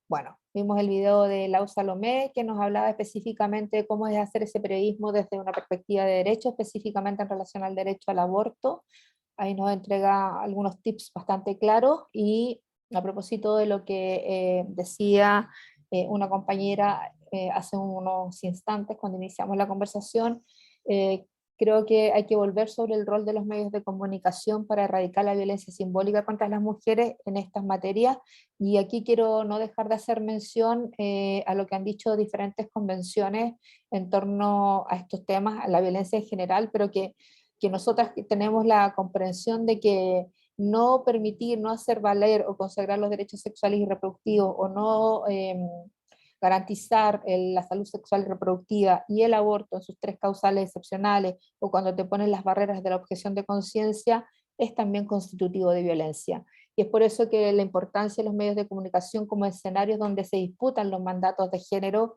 Bueno, vimos el video de Lau Salomé, que nos hablaba específicamente de cómo es hacer ese periodismo desde una perspectiva de derecho, específicamente en relación al derecho al aborto. Ahí nos entrega algunos tips bastante claros, y a propósito de lo que decía una compañera hace unos instantes cuando iniciamos la conversación, creo que hay que volver sobre el rol de los medios de comunicación para erradicar la violencia simbólica contra las mujeres en estas materias, y aquí quiero no dejar de hacer mención a lo que han dicho diferentes convenciones en torno a estos temas, a la violencia en general, pero que nosotras tenemos la comprensión de que no permitir, no hacer valer o consagrar los derechos sexuales y reproductivos, o no garantizar la salud sexual y reproductiva y el aborto en sus tres causales excepcionales, o cuando te ponen las barreras de la objeción de conciencia, es también constitutivo de violencia. y es por eso que la importancia de los medios de comunicación como escenarios donde se disputan los mandatos de género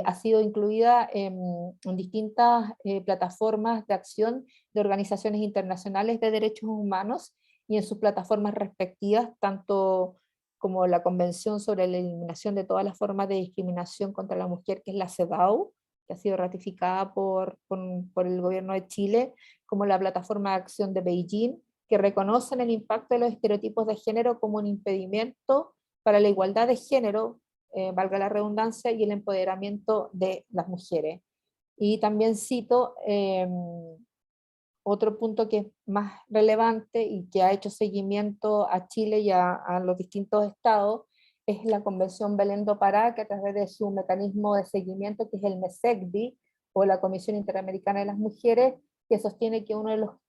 ha sido incluida en distintas plataformas de acción de organizaciones internacionales de derechos humanos y en sus plataformas respectivas, tanto como la Convención sobre la Eliminación de todas las formas de discriminación contra la mujer, que es la CEDAW, que ha sido ratificada por el gobierno de Chile, como la Plataforma de Acción de Beijing, que reconocen el impacto de los estereotipos de género como un impedimento para la igualdad de género, valga la redundancia, y el empoderamiento de las mujeres. Y también cito otro punto que es más relevante y que ha hecho seguimiento a Chile y a los distintos estados, es la Convención Belén do Pará, que a través de su mecanismo de seguimiento, que es el MESECDI, o la Comisión Interamericana de las Mujeres, que sostiene que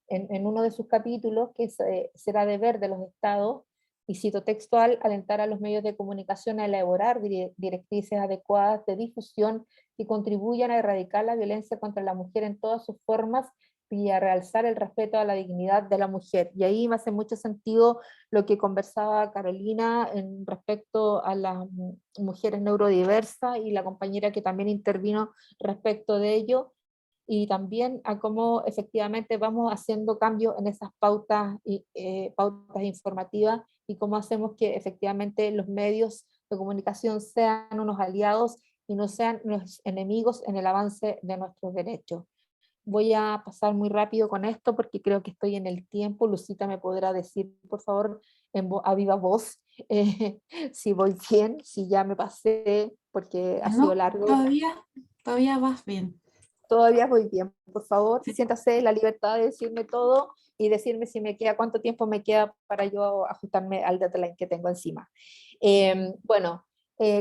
en uno de sus capítulos, que será deber de los estados, y cito textual, alentar a los medios de comunicación a elaborar directrices adecuadas de difusión que contribuyan a erradicar la violencia contra la mujer en todas sus formas y a realzar el respeto a la dignidad de la mujer. Y ahí me hace mucho sentido lo que conversaba Carolina en respecto a las mujeres neurodiversas y la compañera que también intervino respecto de ello, y también a cómo efectivamente vamos haciendo cambios en esas pautas informativas y cómo hacemos que efectivamente los medios de comunicación sean unos aliados y no sean los enemigos en el avance de nuestros derechos. Voy a pasar muy rápido con esto porque creo que estoy en el tiempo. Lucita me podrá decir, por favor, a viva voz, si voy bien, si ya me pasé, porque ha sido largo.
Todavía vas bien.
Todavía voy bien, por favor, siéntase la libertad de decirme todo y decirme si me queda, cuánto tiempo me queda para yo ajustarme al deadline que tengo encima. Bueno,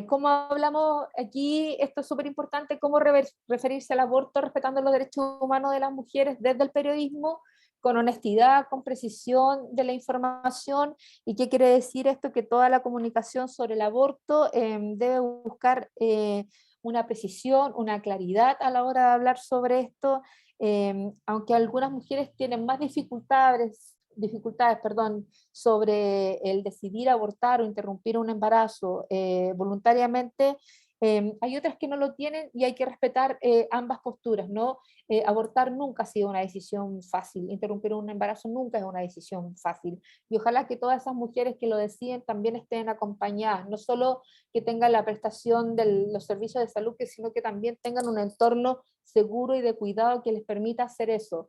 como hablamos aquí, esto es súper importante, cómo referirse al aborto respetando los derechos humanos de las mujeres desde el periodismo, con honestidad, con precisión de la información. ¿Y qué quiere decir esto? Que toda la comunicación sobre el aborto debe buscar una precisión, una claridad a la hora de hablar sobre esto, aunque algunas mujeres tienen más dificultades, sobre el decidir abortar o interrumpir un embarazo voluntariamente, hay otras que no lo tienen y hay que respetar ambas posturas, ¿no? Abortar nunca ha sido una decisión fácil, interrumpir un embarazo nunca es una decisión fácil, y ojalá que todas esas mujeres que lo deciden también estén acompañadas, no solo que tengan la prestación de los servicios de salud, sino que también tengan un entorno seguro y de cuidado que les permita hacer eso.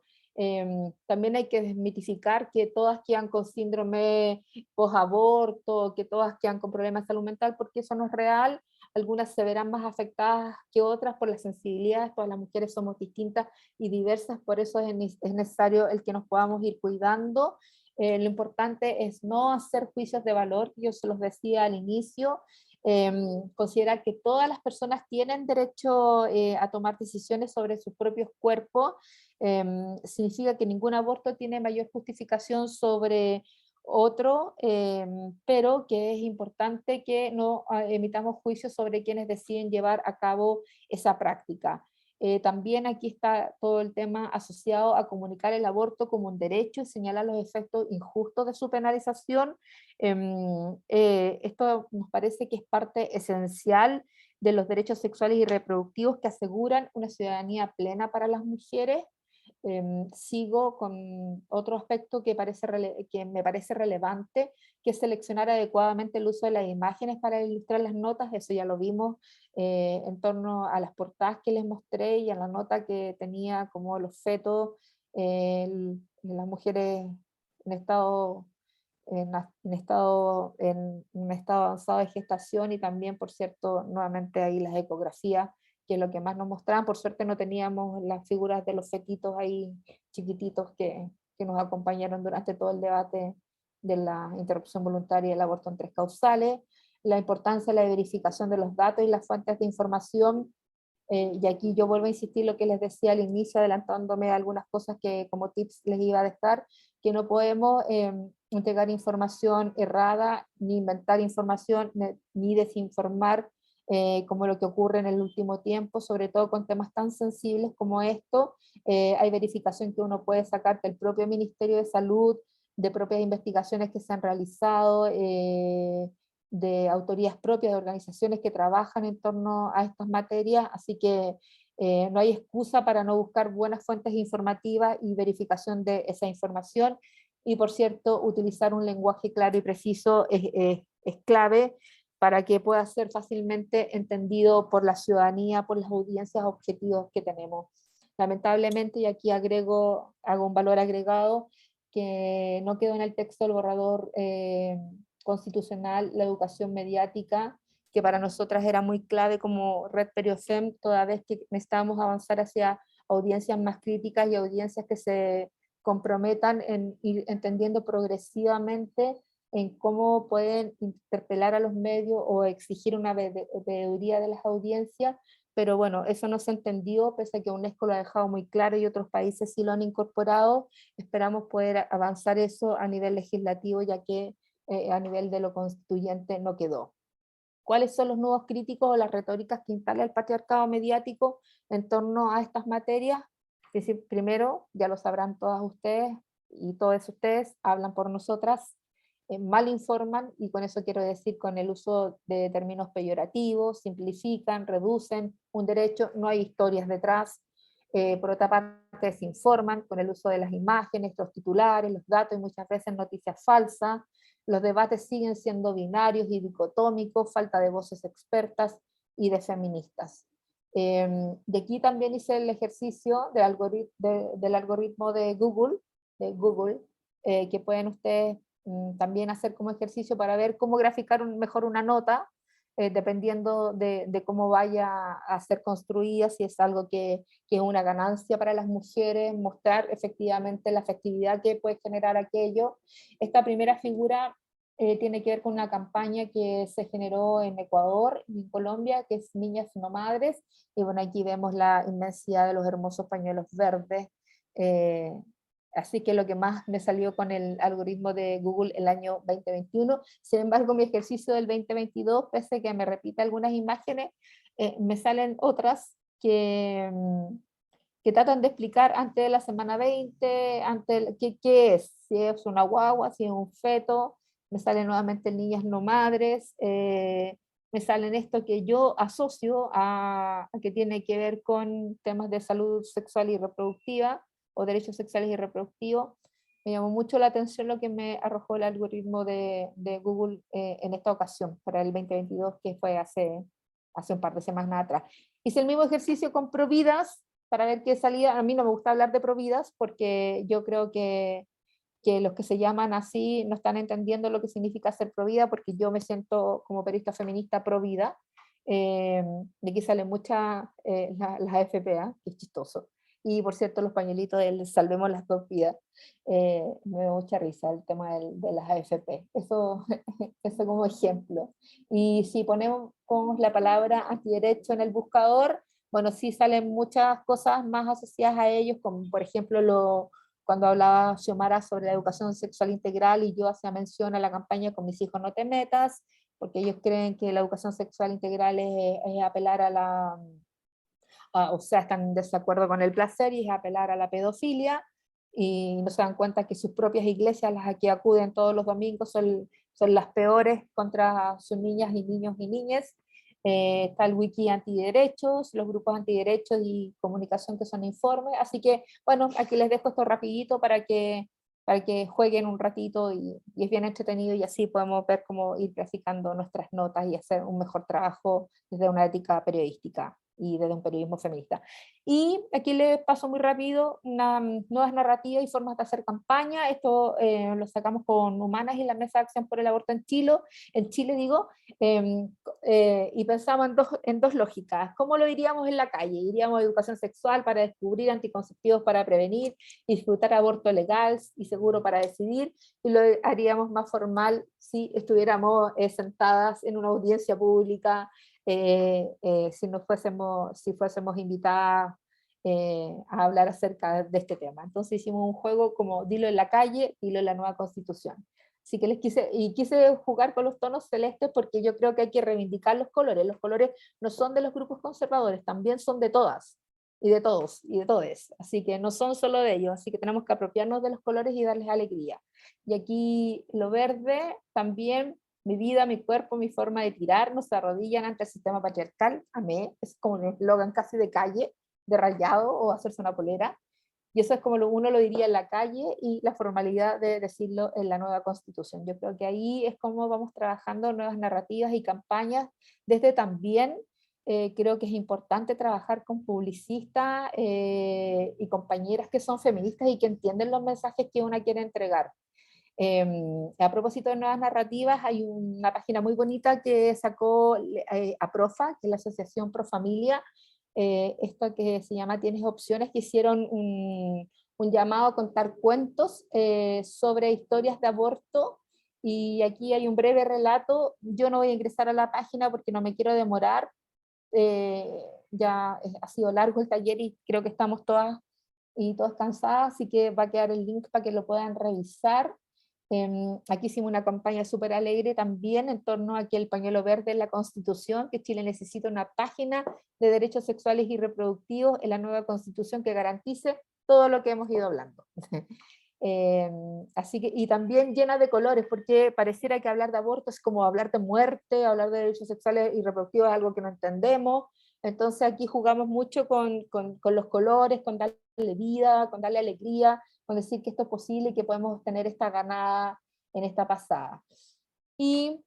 También hay que desmitificar que todas quedan con síndrome post-aborto, que todas quedan con problemas de salud mental, porque eso no es real. Algunas se verán más afectadas que otras por las sensibilidades, todas las mujeres somos distintas y diversas, por eso es necesario el que nos podamos ir cuidando. Lo importante es no hacer juicios de valor, yo se los decía al inicio, considerar que todas las personas tienen derecho a tomar decisiones sobre sus propios cuerpos. Significa que ningún aborto tiene mayor justificación sobre otro, pero que es importante que no emitamos juicios sobre quienes deciden llevar a cabo esa práctica. También aquí está todo el tema asociado a comunicar el aborto como un derecho y señalar los efectos injustos de su penalización. Esto nos parece que es parte esencial de los derechos sexuales y reproductivos que aseguran una ciudadanía plena para las mujeres. Sigo con otro aspecto que me parece relevante, que es seleccionar adecuadamente el uso de las imágenes para ilustrar las notas. Eso ya lo vimos en torno a las portadas que les mostré y a la nota que tenía como los fetos, las mujeres en estado en un estado avanzado de gestación, y también, por cierto, nuevamente ahí las ecografías, que es lo que más nos mostraban. Por suerte no teníamos las figuras de los fetitos ahí chiquititos que nos acompañaron durante todo el debate de la interrupción voluntaria y el aborto en 3 causales, la importancia de la verificación de los datos y las fuentes de información. Y aquí yo vuelvo a insistir lo que les decía al inicio, adelantándome a algunas cosas que como tips les iba a dejar, que no podemos entregar información errada, ni inventar información, ni desinformar, como lo que ocurre en el último tiempo, sobre todo con temas tan sensibles como esto. Hay verificación que uno puede sacar del propio Ministerio de Salud, de propias investigaciones que se han realizado, de autorías propias de organizaciones que trabajan en torno a estas materias, así que no hay excusa para no buscar buenas fuentes informativas y verificación de esa información, y por cierto, utilizar un lenguaje claro y preciso es clave para que pueda ser fácilmente entendido por la ciudadanía, por las audiencias objetivos que tenemos. Lamentablemente, y aquí hago un valor agregado, que no quedó en el texto del borrador constitucional la educación mediática, que para nosotras era muy clave como Red Periofem, toda vez que necesitábamos avanzar hacia audiencias más críticas y audiencias que se comprometan en ir entendiendo progresivamente en cómo pueden interpelar a los medios o exigir una veeduría de las audiencias, pero bueno, eso no se entendió, pese a que UNESCO lo ha dejado muy claro y otros países sí lo han incorporado. Esperamos poder avanzar eso a nivel legislativo, ya que a nivel de lo constituyente no quedó. ¿Cuáles son los nuevos críticos o las retóricas que instala el patriarcado mediático en torno a estas materias? Es decir, primero, ya lo sabrán todas ustedes y todos ustedes, hablan por nosotras, mal informan, y con eso quiero decir con el uso de términos peyorativos, simplifican, reducen un derecho, no hay historias detrás. Por otra parte, desinforman con el uso de las imágenes, los titulares, los datos y muchas veces noticias falsas. Los debates siguen siendo binarios y dicotómicos, falta de voces expertas y de feministas. De aquí también hice el ejercicio del algoritmo de Google, que pueden ustedes también hacer como ejercicio para ver cómo graficar mejor una nota, dependiendo de cómo vaya a ser construida, si es algo que es una ganancia para las mujeres, mostrar efectivamente la efectividad que puede generar aquello. Esta primera figura tiene que ver con una campaña que se generó en Ecuador y en Colombia, que es Niñas No Madres, y bueno, aquí vemos la inmensidad de los hermosos pañuelos verdes. Así que lo que más me salió con el algoritmo de Google el año 2021. Sin embargo, mi ejercicio del 2022, pese a que me repita algunas imágenes, me salen otras que tratan de explicar antes de la semana 20, qué es, si es una guagua, si es un feto. Me salen nuevamente niñas no madres, me salen esto que yo asocio a que tiene que ver con temas de salud sexual y reproductiva, o derechos sexuales y reproductivos. Me llamó mucho la atención lo que me arrojó el algoritmo de Google en esta ocasión, para el 2022, que fue hace un par de semanas atrás. Hice el mismo ejercicio con Providas, para ver qué salía. A mí no me gusta hablar de Providas, porque yo creo que los que se llaman así no están entendiendo lo que significa ser provida, porque yo me siento como periodista feminista provida. De aquí salen muchas las AFP, que es chistoso. Y por cierto, los pañuelitos del Salvemos las Dos Vidas, me da mucha risa el tema de las AFP. Eso como ejemplo. Y si ponemos la palabra antiderecho en el buscador, bueno, sí salen muchas cosas más asociadas a ellos, como por ejemplo cuando hablaba Xiomara sobre la educación sexual integral, y yo hacía mención a la campaña Con mis hijos no te metas, porque ellos creen que la educación sexual integral es apelar o sea, están en desacuerdo con el placer y es apelar a la pedofilia, y no se dan cuenta que sus propias iglesias, las que acuden todos los domingos, son las peores contra sus niñas y niños y niñas. Está el wiki antiderechos, los grupos antiderechos y comunicación que son informes. Así que, bueno, aquí les dejo esto rapidito para que jueguen un ratito, y es bien entretenido, y así podemos ver cómo ir graficando nuestras notas y hacer un mejor trabajo desde una ética periodística y desde un periodismo feminista. Y aquí les paso muy rápido nuevas narrativas y formas de hacer campaña. Esto lo sacamos con Humanas y la Mesa de Acción por el Aborto en Chile digo, y pensamos en dos lógicas. ¿Cómo lo diríamos en la calle? Iríamos educación sexual para descubrir, anticonceptivos para prevenir, disfrutar aborto legal y seguro para decidir, y lo haríamos más formal si estuviéramos sentadas en una audiencia pública, si fuésemos invitadas a hablar acerca de este tema. Entonces hicimos un juego como dilo en la calle, dilo en la nueva Constitución. Así que quise jugar con los tonos celestes, porque yo creo que hay que reivindicar los colores. Los colores no son de los grupos conservadores, también son de todas. y de todos y de todes, así que no son solo de ellos, así que tenemos que apropiarnos de los colores y darles alegría. Y aquí lo verde también, mi vida, mi cuerpo, mi forma de tirar, no se arrodillan ante el sistema patriarcal, amé, es como un eslogan casi de calle, de rayado o hacerse una polera, y eso es como uno lo diría en la calle y la formalidad de decirlo en la nueva constitución. Yo creo que ahí es como vamos trabajando nuevas narrativas y campañas, desde también creo que es importante trabajar con publicistas y compañeras que son feministas y que entienden los mensajes que una quiere entregar. A propósito de nuevas narrativas, hay una página muy bonita que sacó APROFA, que es la Asociación Pro Familia, esto que se llama Tienes Opciones, que hicieron un llamado a contar cuentos sobre historias de aborto, y aquí hay un breve relato. Yo no voy a ingresar a la página porque no me quiero demorar, ya ha sido largo el taller y creo que estamos todas y todas cansadas, así que va a quedar el link para que lo puedan revisar. Aquí hicimos una campaña súper alegre también en torno a que el pañuelo verde en la Constitución, que Chile necesita una página de derechos sexuales y reproductivos en la nueva Constitución que garantice todo lo que hemos ido hablando. Así que, y también llena de colores, porque pareciera que hablar de aborto es como hablar de muerte, hablar de derechos sexuales y reproductivos es algo que no entendemos. Entonces aquí jugamos mucho con los colores, con darle vida, con darle alegría, con decir que esto es posible y que podemos tener esta ganada en esta pasada. Y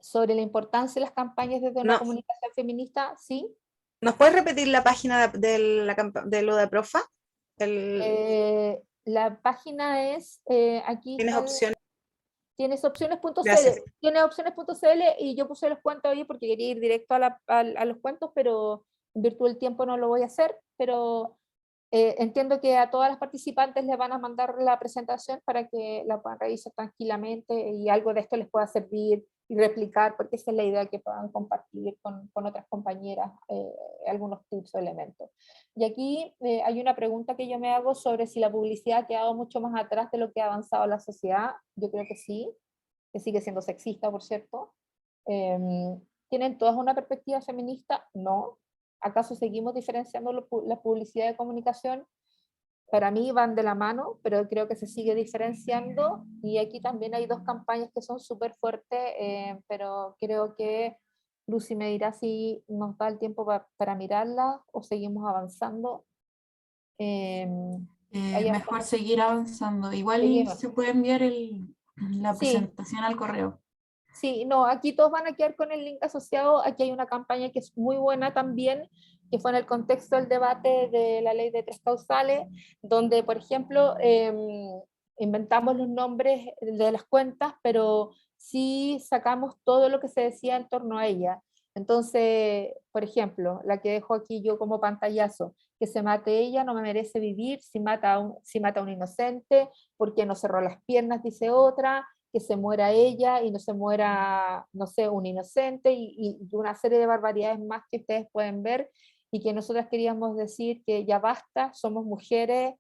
sobre la importancia de las campañas desde una comunicación feminista, ¿sí?
¿Nos puedes repetir la página de lo de Profa?
La página es, aquí
¿Tienes opciones?
Tienes opciones.cl,
Gracias.
tienes opciones.cl, y yo puse los cuentos ahí porque quería ir directo a los cuentos, pero en virtud del tiempo no lo voy a hacer, pero entiendo que a todas las participantes les van a mandar la presentación para que la puedan revisar tranquilamente y algo de esto les pueda servir y replicar, porque esa es la idea, que puedan compartir con otras compañeras algunos tips o elementos. Y aquí hay una pregunta que yo me hago sobre si la publicidad ha quedado mucho más atrás de lo que ha avanzado la sociedad. Yo creo que sí, que sigue siendo sexista, por cierto. ¿Tienen todas una perspectiva feminista? No. ¿Acaso seguimos diferenciando la publicidad de comunicación? Para mí van de la mano, pero creo que se sigue diferenciando, y aquí también hay dos campañas que son súper fuertes, pero creo que Lucy me dirá si nos da el tiempo para mirarlas o seguimos avanzando.
Mejor seguir avanzando. Igual
Seguimos.
se puede enviar la
Sí.
presentación al correo.
Sí, no, aquí todos van a quedar con el link asociado. Aquí hay una campaña que es muy buena también, que fue en el contexto del debate de la ley de tres causales, donde, por ejemplo, inventamos los nombres de las cuentas, pero sí sacamos todo lo que se decía en torno a ella. Entonces, por ejemplo, la que dejo aquí yo como pantallazo: que se mate ella, no me merece vivir, si mata a un inocente, porque no cerró las piernas, dice otra, que se muera ella y no se muera, no sé, un inocente, y una serie de barbaridades más que ustedes pueden ver, y que nosotras queríamos decir que ya basta, somos mujeres,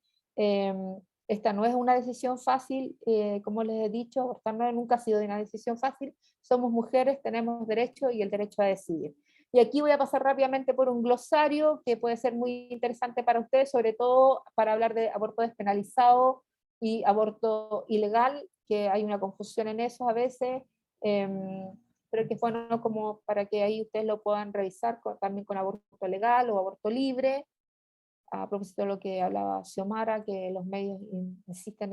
esta no es una decisión fácil, como les he dicho, esta no, nunca ha sido una decisión fácil, somos mujeres, tenemos derecho y el derecho a decidir. Y aquí voy a pasar rápidamente por un glosario que puede ser muy interesante para ustedes, sobre todo para hablar de aborto despenalizado y aborto ilegal, que hay una confusión en eso a veces, pero que es bueno como para que ahí ustedes lo puedan revisar también con aborto legal o aborto libre. A propósito de lo que hablaba Xiomara, que los medios insisten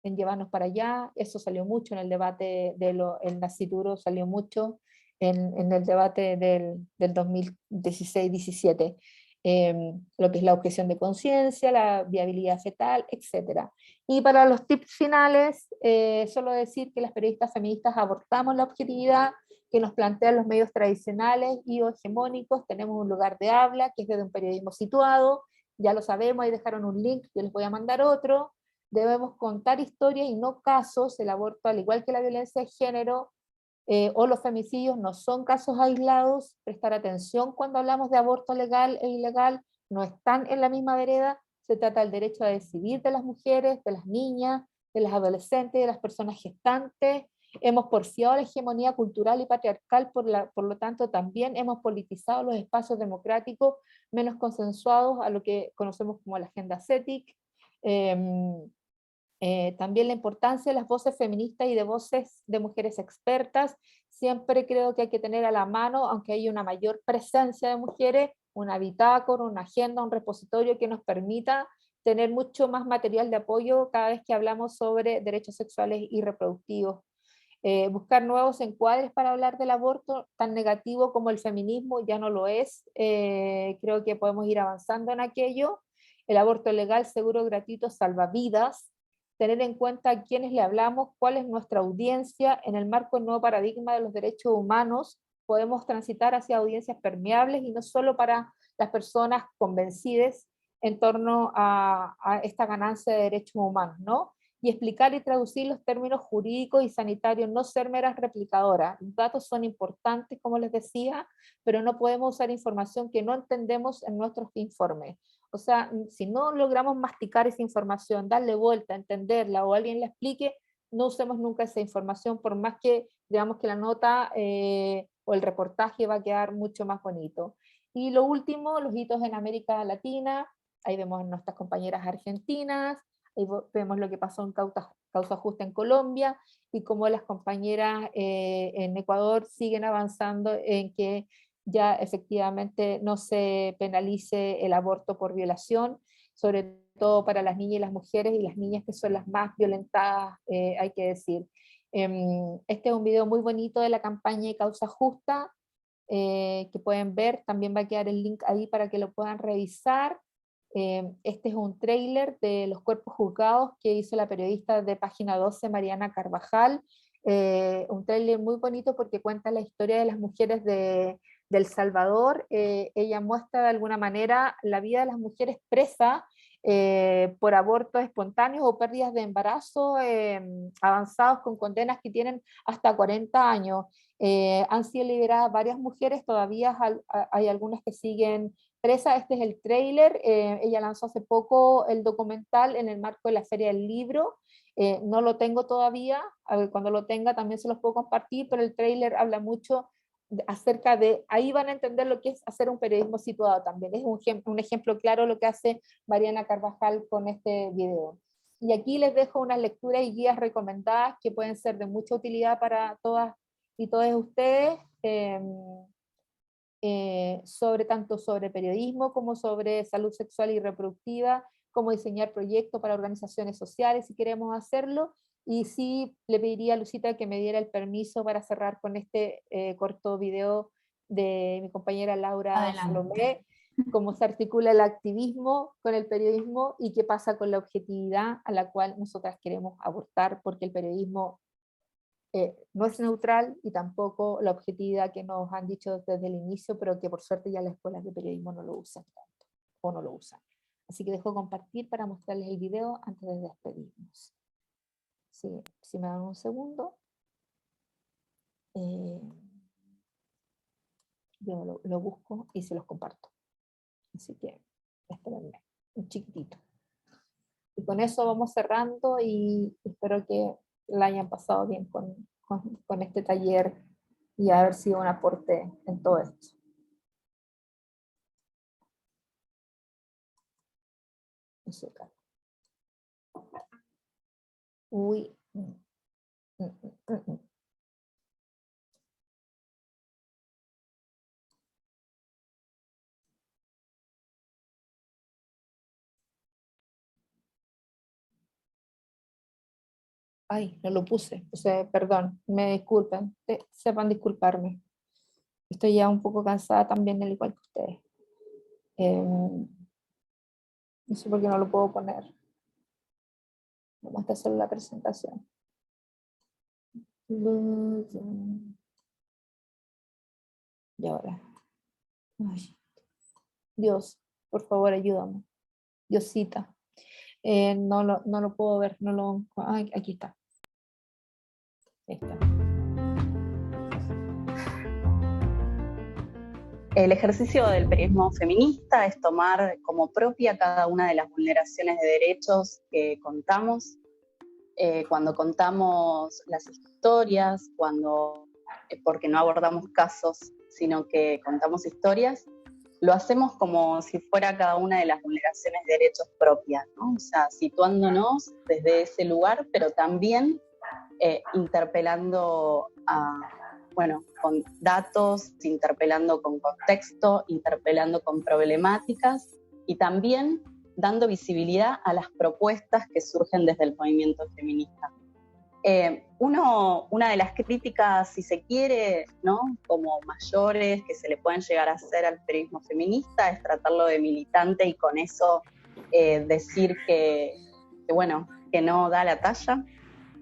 en llevarnos para allá, eso salió mucho en el debate el nascituro, salió mucho en el debate del 2016-17. Lo que es la objeción de conciencia, la viabilidad fetal, etc. Y para los tips finales, solo decir que las periodistas feministas abortamos la objetividad que nos plantean los medios tradicionales y o hegemónicos. Tenemos un lugar de habla que es desde un periodismo situado, ya lo sabemos, ahí dejaron un link, yo les voy a mandar otro. Debemos contar historias y no casos. El aborto, al igual que la violencia de género o los femicidios, no son casos aislados. Prestar atención cuando hablamos de aborto legal e ilegal, no están en la misma vereda. Se trata del derecho a decidir de las mujeres, de las niñas, de las adolescentes, de las personas gestantes, Hemos porfiado la hegemonía cultural y patriarcal, por lo tanto también hemos politizado los espacios democráticos menos consensuados a lo que conocemos como la agenda CETIC. También la importancia de las voces feministas y de voces de mujeres expertas. Siempre creo que hay que tener a la mano, aunque haya una mayor presencia de mujeres, una bitácora, una agenda, un repositorio que nos permita tener mucho más material de apoyo cada vez que hablamos sobre derechos sexuales y reproductivos. Buscar nuevos encuadres para hablar del aborto, tan negativo como el feminismo ya no lo es. Creo que podemos ir avanzando en aquello. El aborto legal, seguro, gratuito, salva vidas. Tener en cuenta a quiénes le hablamos, cuál es nuestra audiencia. En el marco del nuevo paradigma de los derechos humanos, podemos transitar hacia audiencias permeables y no solo para las personas convencidas en torno a esta ganancia de derechos humanos, ¿no? Y explicar y traducir los términos jurídicos y sanitarios, no ser meras replicadoras. Los datos son importantes, como les decía, pero no podemos usar información que no entendemos en nuestros informes. O sea, si no logramos masticar esa información, darle vuelta, entenderla, o alguien la explique, no usemos nunca esa información, por más que digamos que la nota o el reportaje va a quedar mucho más bonito. Y lo último, los hitos en América Latina. Ahí vemos a nuestras compañeras argentinas, ahí vemos lo que pasó en Causa Justa en Colombia, y cómo las compañeras en Ecuador siguen avanzando en que ya efectivamente no se penalice el aborto por violación, sobre todo para las niñas y las mujeres, y las niñas que son las más violentadas, hay que decir. Este es un video muy bonito de la campaña de Causa Justa, que pueden ver, también va a quedar el link ahí para que lo puedan revisar. Este es un tráiler de los cuerpos juzgados que hizo la periodista de Página 12, Mariana Carvajal. Un tráiler muy bonito porque cuenta la historia de las mujeres de El Salvador. Ella muestra de alguna manera la vida de las mujeres presas por abortos espontáneos o pérdidas de embarazo avanzados con condenas que tienen hasta 40 años. Han sido liberadas varias mujeres, todavía hay algunas que siguen presas. Este es el tráiler. Ella lanzó hace poco el documental en el marco de la Feria del Libro. No lo tengo todavía, cuando lo tenga también se los puedo compartir, pero el tráiler habla mucho acerca de, ahí van a entender lo que es hacer un periodismo situado también. Es un ejemplo claro lo que hace Mariana Carvajal con este video. Y aquí les dejo unas lecturas y guías recomendadas que pueden ser de mucha utilidad para todas y todos ustedes, tanto sobre periodismo como sobre salud sexual y reproductiva, cómo diseñar proyectos para organizaciones sociales si queremos hacerlo. Y sí le pediría a Lucita que me diera el permiso para cerrar con este corto video de mi compañera Laura Salomé, cómo se articula el activismo con el periodismo y qué pasa con la objetividad a la cual nosotras queremos aportar, porque el periodismo no es neutral, y tampoco la objetividad que nos han dicho desde el inicio, pero que por suerte ya las escuelas de periodismo no lo usan tanto, o no lo usan. Así que dejo compartir para mostrarles el video antes de despedirnos. Sí, si me dan un segundo. Yo lo busco y se los comparto. Así que espérenme un chiquitito. Y con eso vamos cerrando, y espero que la hayan pasado bien con este taller y haber sido un aporte en todo esto. Uy. Ay, no lo puse, perdón, me disculpen, sepan disculparme. Estoy ya un poco cansada también, al igual que ustedes. No sé por qué no lo puedo poner. Vamos a hacer la presentación. Y ahora. Ay, Dios, por favor, ayúdame. Diosita. No lo puedo ver. Ay, aquí está. Ahí está.
El ejercicio del periodismo feminista es tomar como propia cada una de las vulneraciones de derechos que contamos cuando contamos las historias, porque no abordamos casos, sino que contamos historias, lo hacemos como si fuera cada una de las vulneraciones de derechos propias, ¿no? O sea, situándonos desde ese lugar, pero también interpelando con datos, interpelando con contexto, interpelando con problemáticas y también dando visibilidad a las propuestas que surgen desde el movimiento feminista. Una de las críticas, si se quiere, ¿no?, como mayores que se le pueden llegar a hacer al periodismo feminista es tratarlo de militante y con eso decir que no da la talla.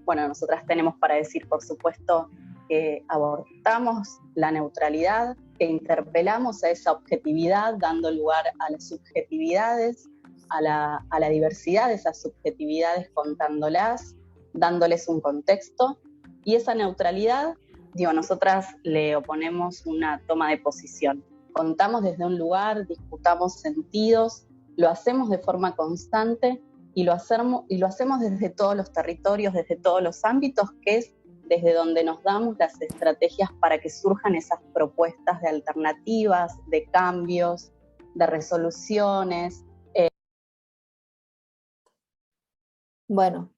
Bueno, nosotras tenemos para decir, por supuesto, que abortamos la neutralidad, que interpelamos a esa objetividad, dando lugar a las subjetividades, a la diversidad de esas subjetividades, contándolas, dándoles un contexto, y esa neutralidad, nosotras le oponemos una toma de posición. Contamos desde un lugar, disputamos sentidos, lo hacemos de forma constante y lo hacemos desde todos los territorios, desde todos los ámbitos, que es desde donde nos damos las estrategias para que surjan esas propuestas de alternativas, de cambios, de resoluciones.
Bueno,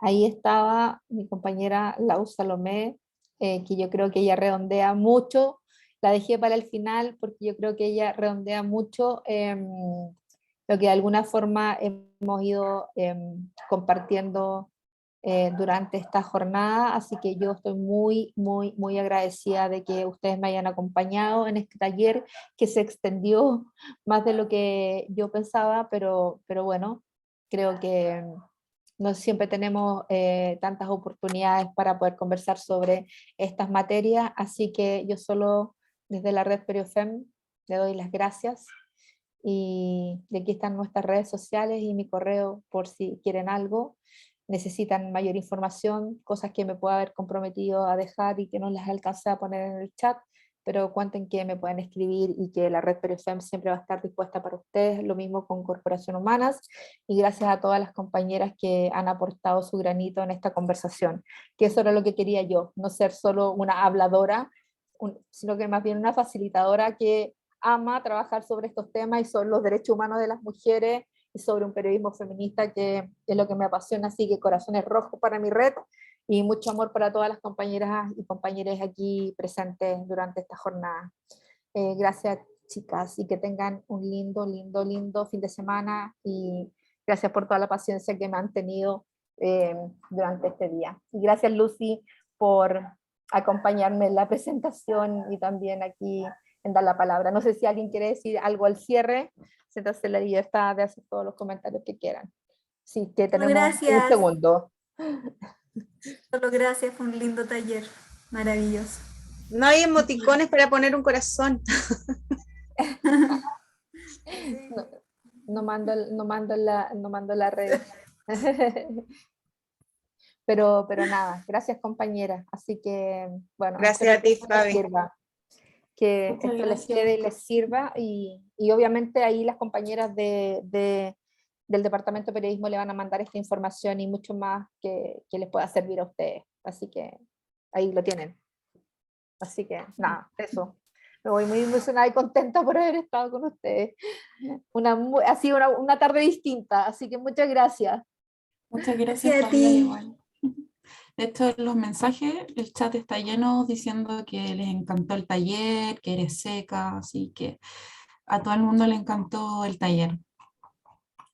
ahí estaba mi compañera Lau Salomé, que yo creo que ella redondea mucho. La dejé para el final porque yo creo que ella redondea mucho lo que de alguna forma hemos ido compartiendo durante esta jornada, así que yo estoy muy, muy, muy agradecida de que ustedes me hayan acompañado en este taller que se extendió más de lo que yo pensaba, pero bueno, creo que no siempre tenemos tantas oportunidades para poder conversar sobre estas materias, así que yo solo desde la red Periofem le doy las gracias y aquí están nuestras redes sociales y mi correo por si quieren algo, necesitan mayor información, cosas que me pueda haber comprometido a dejar y que no las alcancé a poner en el chat, pero cuenten que me pueden escribir y que la red Periofem siempre va a estar dispuesta para ustedes, lo mismo con Corporación Humanas, y gracias a todas las compañeras que han aportado su granito en esta conversación, que eso era lo que quería yo, no ser solo una habladora, sino que más bien una facilitadora que ama trabajar sobre estos temas y sobre los derechos humanos de las mujeres y sobre un periodismo feminista que es lo que me apasiona, así que corazones rojos para mi red y mucho amor para todas las compañeras y compañeros aquí presentes durante esta jornada. Gracias, chicas, y que tengan un lindo, lindo, lindo fin de semana y gracias por toda la paciencia que me han tenido durante este día. Y gracias, Lucy, por acompañarme en la presentación y también aquí en dar la palabra. No sé si alguien quiere decir algo al cierre, siéntase la libertad de hacer todos los comentarios que quieran. Sí, que tenemos un segundo.
Solo gracias, fue un lindo taller, maravilloso.
No hay emoticones para poner un corazón.
No mando la red. Pero nada, gracias compañeras. Así que, bueno,
gracias a ti, Fabi.
Que esto les quede y les sirva. Y obviamente ahí las compañeras del Departamento de Periodismo le van a mandar esta información y mucho más que les pueda servir a ustedes. Así que ahí lo tienen. Así que nada, eso. Me voy muy emocionada y contenta por haber estado con ustedes. Ha sido una tarde distinta, así que muchas gracias.
Muchas gracias a ti. Igual. De hecho, los mensajes, el chat está lleno diciendo que les encantó el taller, que eres seca, así que a todo el mundo le encantó el taller.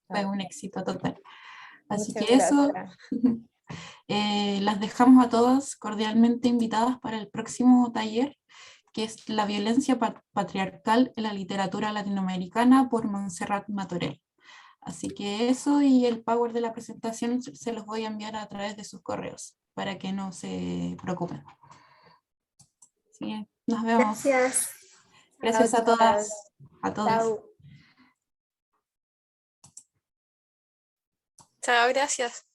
Fue un éxito total. Así que eso, las dejamos a todas cordialmente invitadas para el próximo taller, que es La violencia patriarcal en la literatura latinoamericana por Montserrat Matorell. Así que eso y el power de la presentación se los voy a enviar a través de sus correos para que no se preocupen. Sí, nos vemos.
Gracias.
Gracias a todas, a todos.
Chao.
Chao, gracias.